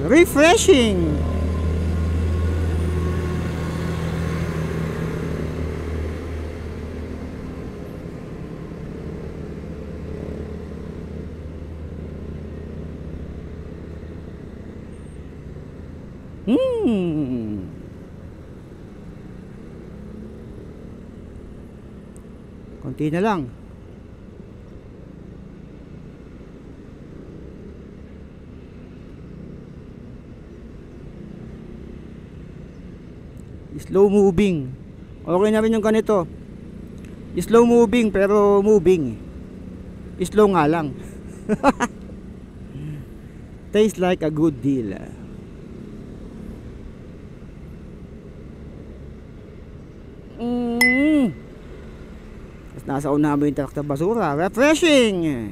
Refreshing. Konti na lang. Slow moving. Okay na rin yung ganito. Slow moving pero moving. Slow nga lang. Tastes like a good deal. Nasa una mo yung truck na basura. Refreshing.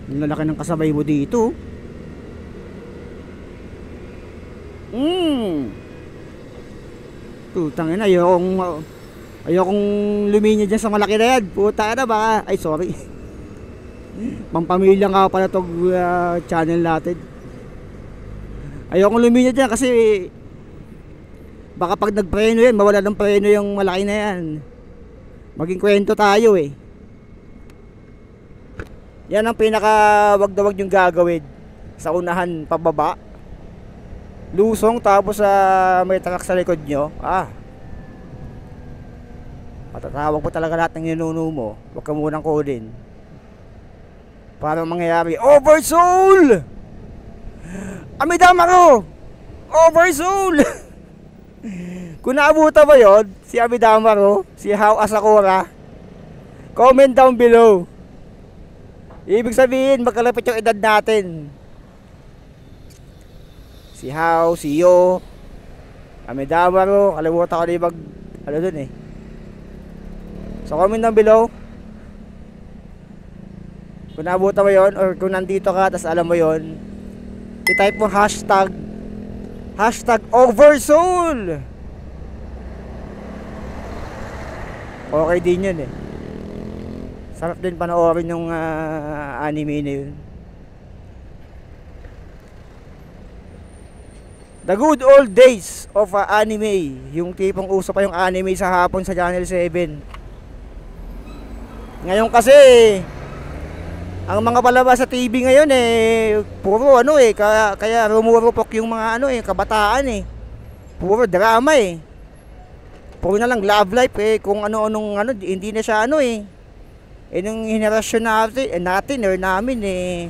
Ang lalaki ng kasabay mo dito. Putang ina, ayokong luminya dyan sa malaki na yan. Puta na ba? Ay sorry. Pampamilya nga pala itong channel natin. Ayokong luminya dyan kasi baka pag nagpreno yan, mawala ng preno yung malaki na yan. Maging kwento tayo eh. Yan ang pinaka wag na wag yung gagawin sa unahan pababa. Lusong tapos may truck sa likod nyo. Patatawag po talaga lahat ng ninuno mo. Huwag ka munang kunin. Para mangyayari oversoul! Amidamaro! Oversoul! Kung naabuta ba yun, si Amidamaro, si How Asakura, comment down below. Ibig sabihin, magkalapit yung edad natin. Si How, si Yo, Amidamaro, kalimutan ko na yung Ano dun eh. So comment down below kung naabutan mo yun, or kung nandito ka tas alam mo yun, i-type mo hashtag Oversoul. Okay din yun eh. Sarap din panoorin yung anime na yun. The good old days of anime. Yung tipong uso pa yung anime sa hapon sa Channel 7. Ngayon kasi ang mga palabas sa TV ngayon eh puro ano eh, kaya rumurupok yung mga ano eh, kabataan eh. Puro drama eh. Puro na lang love life eh, kung ano-anong ano, hindi na siya ano eh. Nung henerasyon natin or namin eh,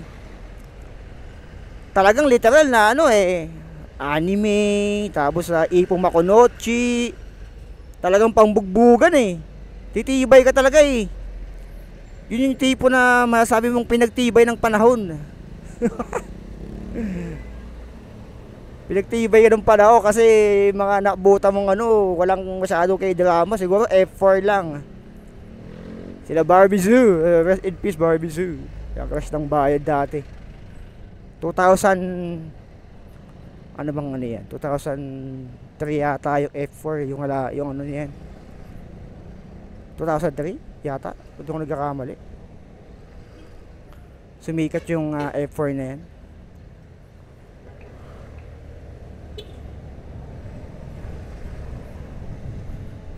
talagang literal na ano eh, anime, tapos Ipong Makunochi, talagang pangbugbugan eh. Titibay ka talaga eh. Yun yung tipo na masasabi mong pinagtibay ng panahon. Pinagtibay ka ng panahon kasi mga nakbuta mong ano, walang masyado kay drama, siguro F4 lang. Sila Barbie Zoo, rest in peace Barbie Zoo. Yung crush ng bayad dati. 2000, ano bang ano yan? 2003 yata yung F4, yung ano yan. 2003 yata, kung ko nagkakamali. Sumikat yung F4 na yan.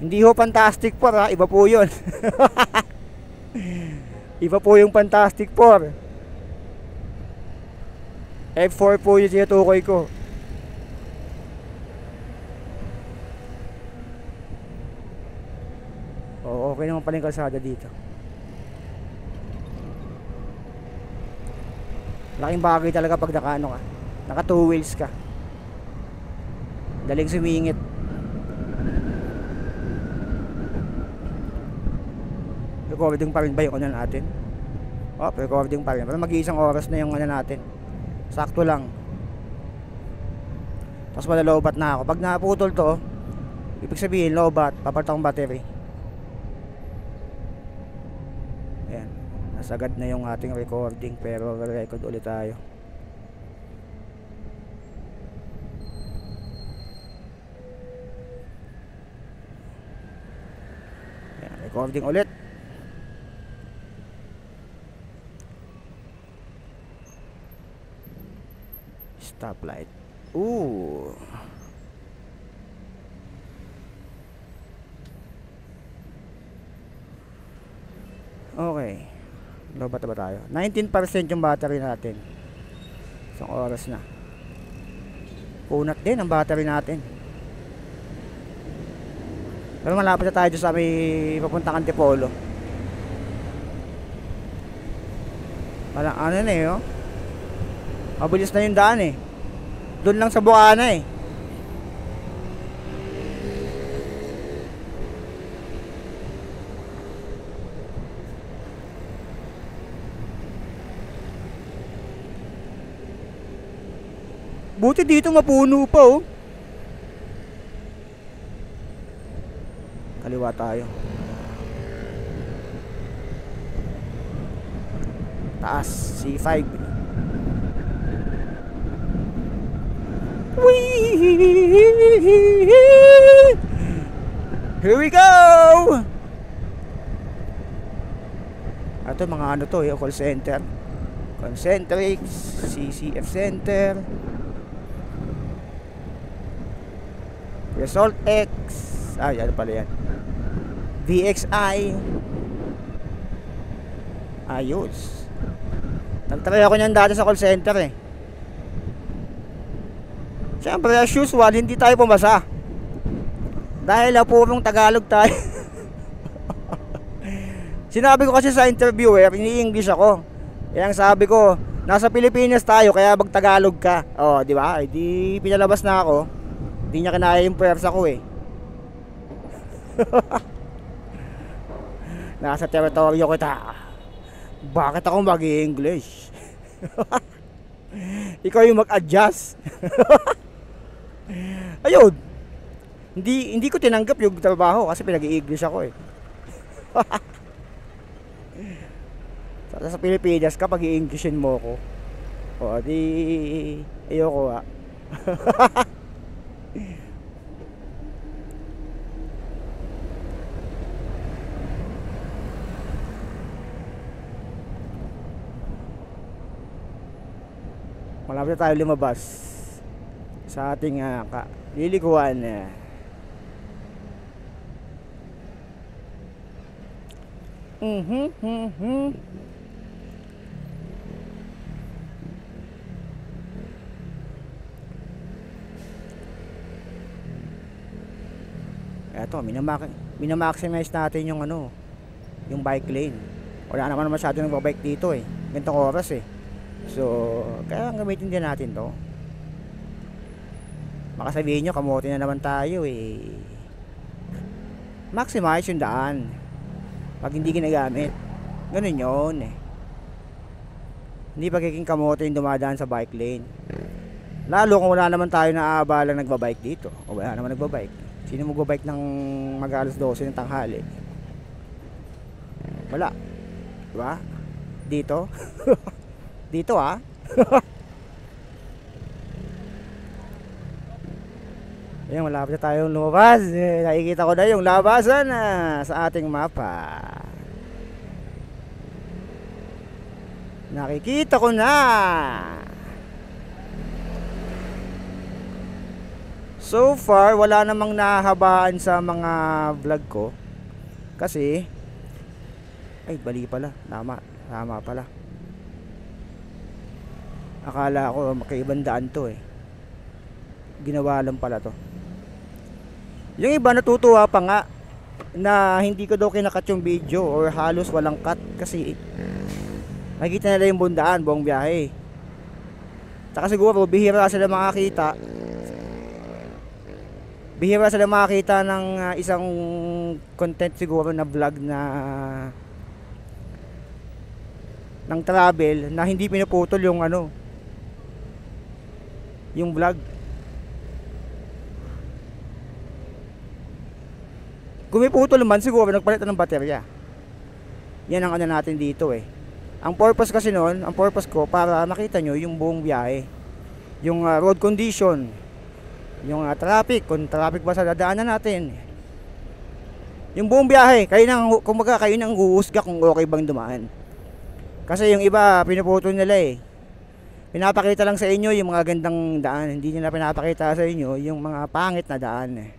Hindi ho Fantastic Four ha, iba po yun. Iba po yung Fantastic Four. F4 po yung tinutukoy ko. Oo, okay naman pala yung kalsada dito. Laking bagay talaga pag naka ka. Naka 2 wheels ka. Daling sumingit. Recording pa rin ba yung ano natin? Oh, recording pa rin. Pero mag-iisang oras na yung ano natin. Sakto lang. Tapos malalobat na ako. Pag naputol to, ibig sabihin lobat, papalit akong battery. Ayan. Nasagad na yung ating recording, pero record ulit tayo. Ayan, recording ulit. Stoplight. Ooh. Okay. Lobat ba tayo? 19% yung battery natin. Isang oras na. Punat din ang battery natin. Pero malapit na tayo sa may papuntang Antipolo. Walang ano na eh, oh. Mabilis na yung daan eh. Doon lang sa Bukana eh. Buti dito mapuno pa oh. Kaliwa tayo. Taas, C5. Here we go. Ito mga ano to, yung call center. Concentrix, CCF Center, Result X. Ay, ano pala yan? VXI. Ayos. Nagtry ako niyan dati sa call center eh. Siyempre as usual, hindi tayo pumasa. Dahil purong Tagalog tayo. Sinabi ko kasi sa interviewer, ini-English ako. Kaya ang sabi ko, nasa Pilipinas tayo, kaya mag-Tagalog ka. Oh, di ba? Di pinalabas na ako. Di niya kinaya yung pwersa ko eh. Nasa teritoryo kita. Bakit ako mag-i-English? Ikaw yung mag-adjust. Ayun. Hindi ko tinanggap yung trabaho kasi pinag-i-English ako eh. Sa Pilipinas ka, pag i-Englishin mo ko. O, di, ayoko ha. Malapit na tayo lumabas sa ating lilikuan. Eto, minamaximize natin yung yung bike lane. Wala naman masyado nagbabike dito eh. Ganitong oras eh. So, kaya gamitin din natin to. Makasabihin nyo, kamote na naman tayo eh. Maximize yung daan pag hindi ginagamit. Ganun yun eh. Hindi pagiging kamote yung dumadaan sa bike lane. Lalo kung wala naman tayo na aabalang nagbabike dito. O wala naman nagbabike. Sino magbabike ng mag-alas 12 ng tanghali? Wala. Diba? Dito? Dito Ayan, malapit na tayong lumabas. Nakikita ko na yung labasan sa ating mapa. Nakikita ko na. So far, wala namang nahahabaan sa mga vlog ko. Kasi, ay, bali pala. Tama pala. Akala ko makaibang daan to eh. Ginawa lang pala to. Yung iba natutuwa pa nga na hindi ko daw kinakat yung video or halos walang cut kasi nakikita nila yung bundaan buong biyahe. Tsaka siguro bihira sila makakita ng isang content siguro na vlog na ng travel na hindi pinuputol yung yung vlog. Kung may putol man siguro nagpalit ng baterya. Yan ang natin dito eh. Ang purpose kasi noon, ang purpose ko para makita nyo yung buong biyahe. Yung road condition, yung traffic, kung traffic ba sa dadaanan natin. Yung buong biyahe, kayo nang huhusga kung okay bang dumaan. Kasi yung iba pinuputol nila eh. Pinapakita lang sa inyo yung mga gandang daan, hindi nila pinapakita sa inyo yung mga pangit na daan eh.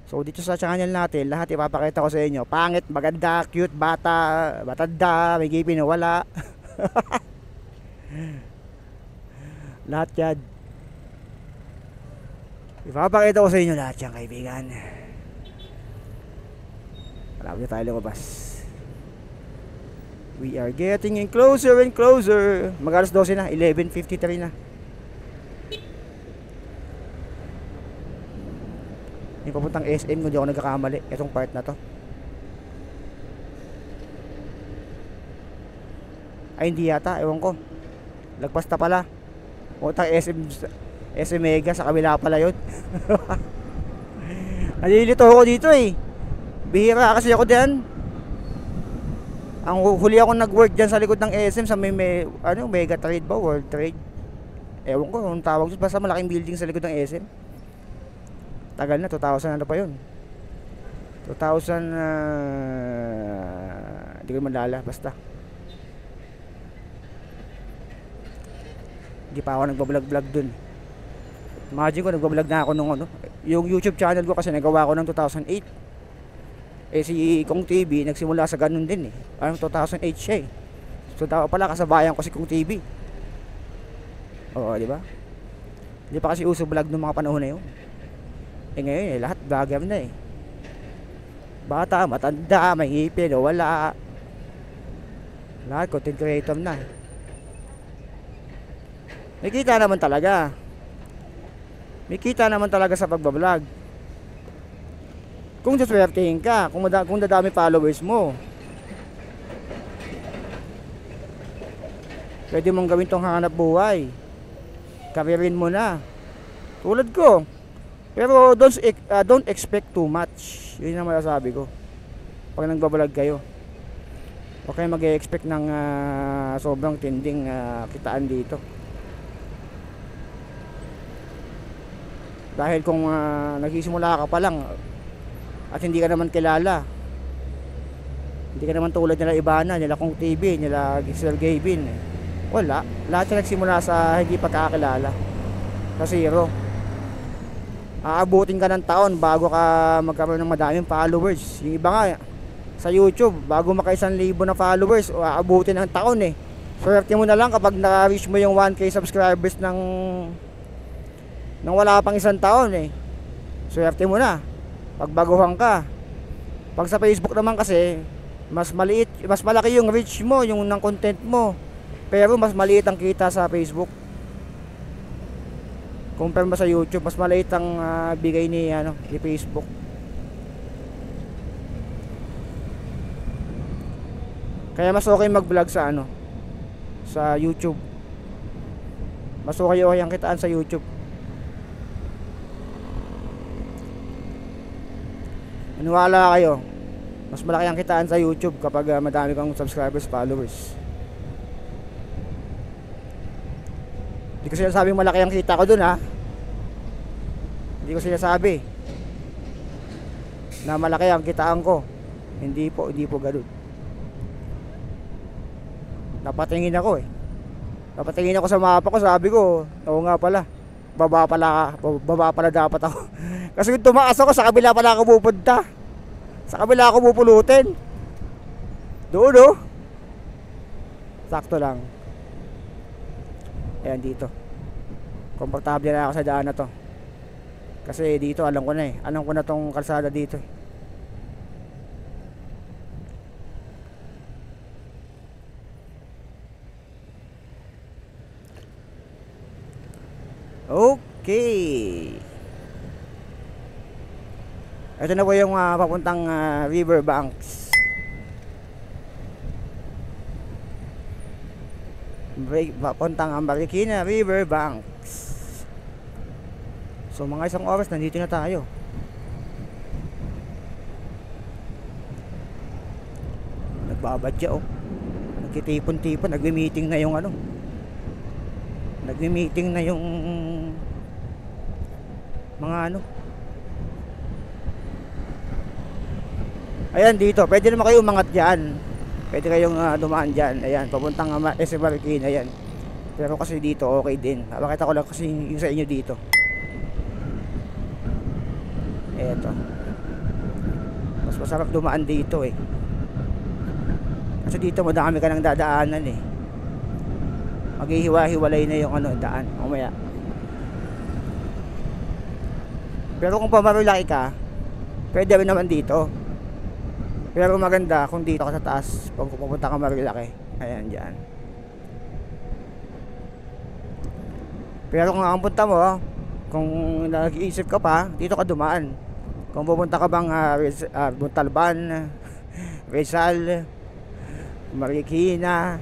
So dito sa channel natin, lahat ipapakita ko sa inyo. Pangit, maganda, cute, bata, batanda, may gipin, wala. Lahat yan. Ipapakita ko sa inyo lahat yan, kaibigan. Malapit na tayo lumabas. We are getting in closer and closer. Mag-alas 12 na, 11:53 na. Yung papuntang SM kung di ako nagkakamali. Itong part na to. Ay hindi yata, ewan ko. Lagpas na pala. Papuntang SM Mega, sa kabila pala yun. Nalilito ako dito eh. Bihira kasi ako diyan. Ang huli ako nag-work dyan sa likod ng SM sa Mega Trade ba? World Trade. Ewan ko anong tawag doon. Basta malaking building sa likod ng SM. Tagal na, 2000 ano pa yun? 2000 hindi ko malala, basta hindi pa ako nagbablog dun. Imagine ko nagbablog na ako nung yung YouTube channel ko kasi nagawa ko ng 2008. Si Kong TV nagsimula sa ganun din eh. 2008 siya eh. So dapat pala kasabayan ko si Kong TV. Oo, di ba? Hindi pa kasi uso vlog nung mga panahon na yun. Ngayon lahat vlogger na eh. Bata, matanda, may ngipin o wala. Lahat content creator na. May kita naman talaga. May kita naman talaga sa pagbablog. Kung suswertehin ka, kung dadami followers mo. Pwede mong gawin tong hanap buhay. Karirin mo na. Tulad ko. Pero don't expect too much. Yun ang masasabi ko. Pag nagbablog kayo, huwag kayo mag-expect ng sobrang tinding kitaan dito. Dahil kung nagsisimula ka pa lang at hindi ka naman kilala, hindi ka naman tulad nila Ibana, nila Kong TV, nila Sir Gavin, wala. Lahat na nagsimula sa hindi pagkakakilala, sa zero. Aabutin ka ng taon bago ka magkaroon ng madaming followers. Yung iba nga sa YouTube, bago maka 1,000 na followers, aabutin ng taon eh. Swerte mo na lang kapag na-reach mo yung 1K subscribers ng wala pang 1 taon eh. Swerte mo na pag baguhan ka. Pag sa Facebook naman kasi, mas malaki yung reach mo, yung ng content mo, pero mas maliit ang kita sa Facebook. Compare mo sa YouTube, mas maliit ang bigay ni Facebook. Kaya mas okay mag-vlog sa sa YouTube. Mas okay ang kitaan sa YouTube. Maniwala kayo, mas malaki ang kitaan sa YouTube kapag madami kang subscribers, followers. Hindi ko sinasabing malaki ang kita ko dun ha. Hindi ko sinasabi na malaki ang kitaan ko. Hindi po ganun. Napatingin ako eh. Napatingin ako sa mapa ko, sabi ko, oo nga pala. Baba pala dapat ako. Kasi kung tumaas ako, sa kabila pala ako pupunta. Sa kabila ako pupulutin. Doon oh. Sakto lang. Ayan dito. Komportable na ako sa daan na to. Kasi dito alam ko na eh. Alam ko na tong kalsada dito eh. Okay. Ito na po yung papuntang Riverbanks. Papuntang Marikina Riverbanks. So mga 1 oras nandito na tayo. Nagbabadya oh. Nagtitipon-tipon, nagmi-meeting na yung nagmi-meeting na yung mga Ayan dito, pwede naman kayo umangat dyan. Pwede kayong dumaan dyan. Ayan, papuntang SM Marikina yan. Pero kasi dito okay din. Pakita ko lang kasi yung sa inyo dito. Eto. Mas masarap dumaan dito eh. Kasi dito madami ka nang dadaanan eh. Maghihiwa-hiwalay na yung daan. Mamaya. Pero kung pamarilaki ka, pwede rin naman dito. Pero maganda kung dito ka sa taas pag pupunta ka Marilaki. Ayan dyan. Pero kung ang punta mo, kung nag-iisip ka pa, dito ka dumaan. Kung pupunta ka bang Montalban, Rizal, Marikina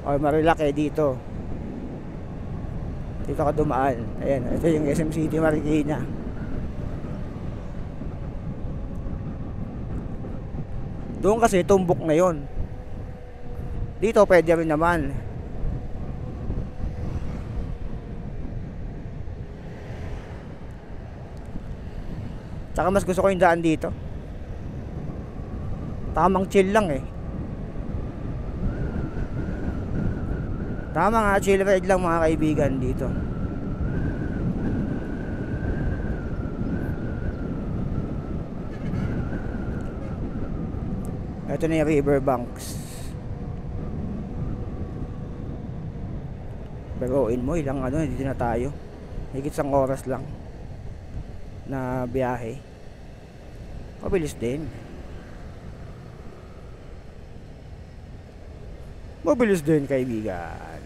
o Marilaki, dito ka dumaan. Ayan, ito yung SM City Marikina. Doon kasi tumbok na yon. Dito pwede rin naman. Tsaka mas gusto ko yung daan dito. Tamang chill lang eh. Tama nga, chill ride lang mga kaibigan dito. Ito na yung Riverbanks. Bagoin mo, ilang dito na tayo. Higit 1 oras lang na biyahe. Mabilis din. Mabilis din kaibigan.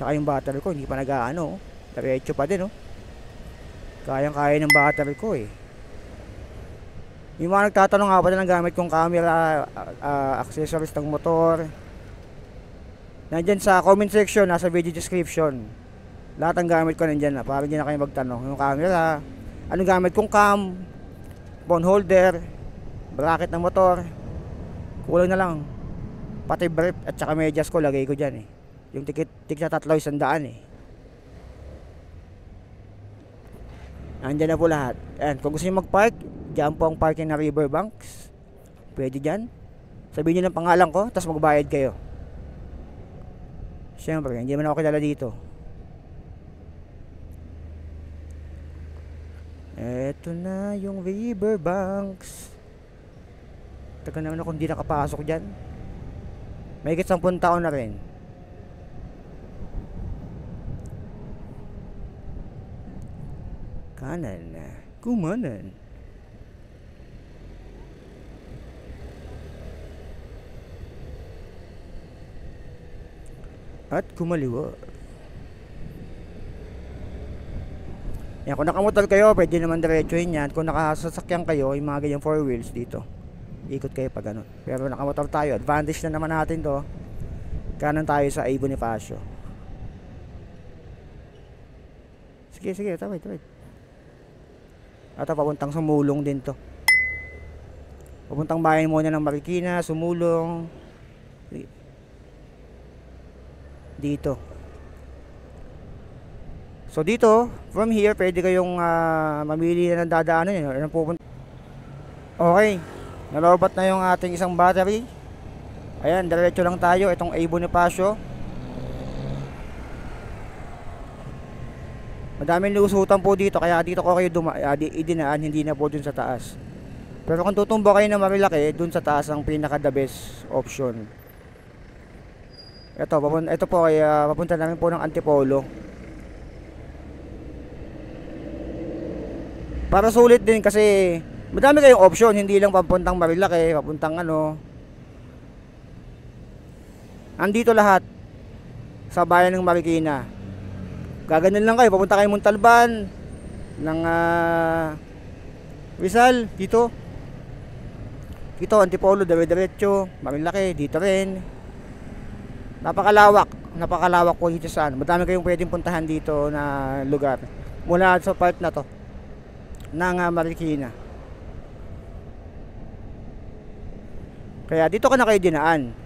Tsaka yung battery ko hindi pa nag-aano. Diretso pa din oh. Kayang-kaya ng battery ko eh. Yung mga nagtatanong nga pala ng gamit kong camera, accessories ng motor, nandyan sa comment section, nasa video description. Lahat ng gamit ko nandyan na, para hindi na kayo magtanong. Yung camera, anong gamit kong cam, phone holder, bracket ng motor, kulang na lang. Pati brief at saka medyas ko, lagay ko dyan eh. Yung tikit na 300 eh. Andyan na po lahat. And kung gusto nyo mag-park, dyan po ang parking na Riverbanks. Pwede dyan. Sabihin nyo ng pangalan ko, tapos magbayad kayo. Siyempre, hindi man ako kilala dito. Eto na yung Riverbanks. Taga naman ako hindi nakapasok dyan. May higit 10 taon na rin. Kanan na. Kumanan. At kumaliwa. Yan, kung nakamotor kayo, pwede naman diretsuhin yan. Kung nakasasakyan kayo, yung mga ganyang 4 wheels dito, ikot kayo pa ganun. Pero nakamotor tayo, advantage na naman natin to. Kanan tayo sa A. Bonifacio. Sige, tawid. At papuntang Sumulong din to. Papuntang bayan muna ng Marikina, Sumulong. Dito. So dito, from here, pwede kayong mamili na ng dadaanan yun. Okay, nalobat na yung ating isang battery. Ayan, diretso lang tayo. Itong A. Bonifacio. Madaming lusutan po dito, kaya dito ko kayo idinaan, hindi na po dun sa taas. Pero kung tutumbo kayo na Marilaki, dun sa taas ang pinaka the best option. Ito po ay papunta namin po ng Antipolo. Para sulit din kasi madami kayong option, hindi lang papuntang Marilaki, papuntang andito lahat sa bayan ng Marikina. Gaganon lang kayo, papunta kayo Montalban ng Rizal, dito Antipolo, dire-diretso, Marilaki, dito rin. Napakalawak po dito saan. Madami kayong pwedeng puntahan dito na lugar mula sa part na to ng Marikina. Kaya dito ka na kayo dinaan.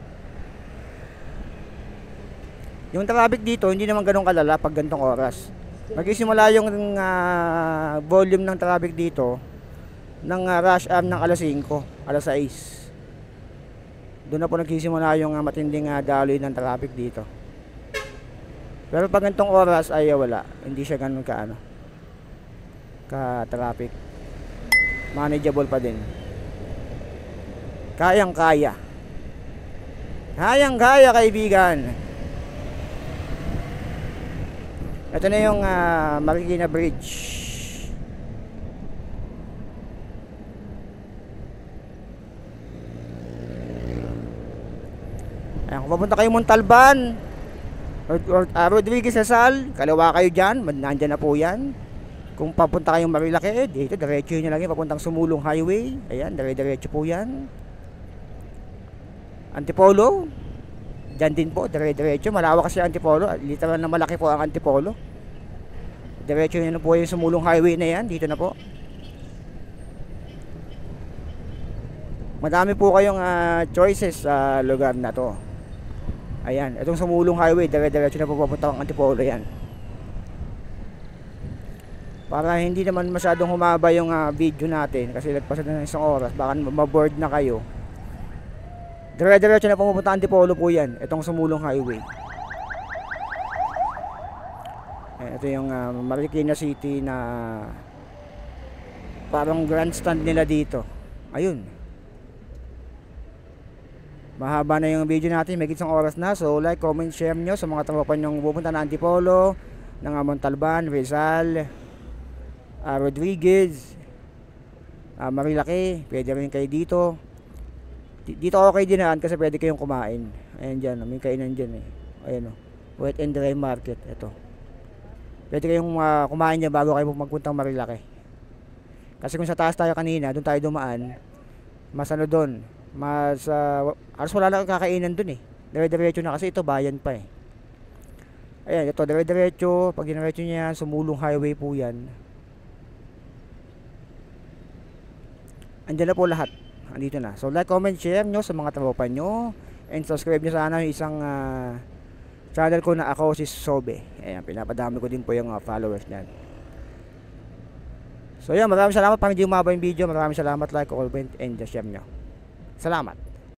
Yung traffic dito hindi naman ganun kalala pag gantong oras. Magsisimula yung volume ng traffic dito ng rush hour ng alas 5, alas 6. Doon na po nagsisimula yung matinding daloy ng traffic dito. Pero pag gantong oras ay wala, hindi siya ganun ka-traffic. Manageable pa din. Kayang-kaya kaibigan. Ito na yung Marikina Bridge. Ayan, kung papunta kayo Montalban Rodriguez Lasal, kaliwa kayo dyan, nandyan na po yan. Kung papunta kayong Marilaki, dito diretso nyo lang yun, papuntang Sumulong Highway. Ayan, dire-diretso po yan. Antipolo, dyan din po, dire-diretso. Malawak kasi Antipolo, literal na malaki po ang Antipolo. Diretso nyo na po yung Sumulong Highway na yan, dito na po. Madami po kayong choices sa lugar na to. Ayan, itong Sumulong Highway, dire-diretso na po papunta ang Antipolo yan. Para hindi naman masyadong humaba yung video natin kasi lagpasan na ng 1 oras, baka maboard na kayo. Dire-diretso na pumunta ang Antipolo po yan, itong Sumulong Highway. Ito yung Marikina City na parang grandstand nila dito. Ayun. Mahaba na yung video natin, may 1 oras na. So like, comment, share nyo sa mga tropa nyong pupunta na Antipolo, ng Montalban, Rizal, Rodriguez, Marilaki. Pwede rin kayo dito. Dito okay dinaan kasi pwede kayong kumain. Ayan dyan, may kainan dyan eh. Ayan o, Wet and Dry Market. Ito, pwede kayong kumain dyan bago kayo magpuntang Marilaki. Kasi kung sa taas tayo kanina, doon tayo dumaan, mas doon, mas halos wala lang kakainan doon eh. Dire-diretso na kasi ito bayan pa eh. Ayan, ito dire-diretso. Pag diretso niya yan, sumulong highway po yan. Andiyan na po lahat. Andito na. So like, comment, share nyo sa mga tropa nyo. And subscribe nyo sana yung isang channel ko na ako si Sobe. Ayan, pinapadami ko din po yung followers niyan. So yan, maraming salamat. Pang hindi umaba yung video. Maraming salamat. Like, comment, and share nyo. Salamat.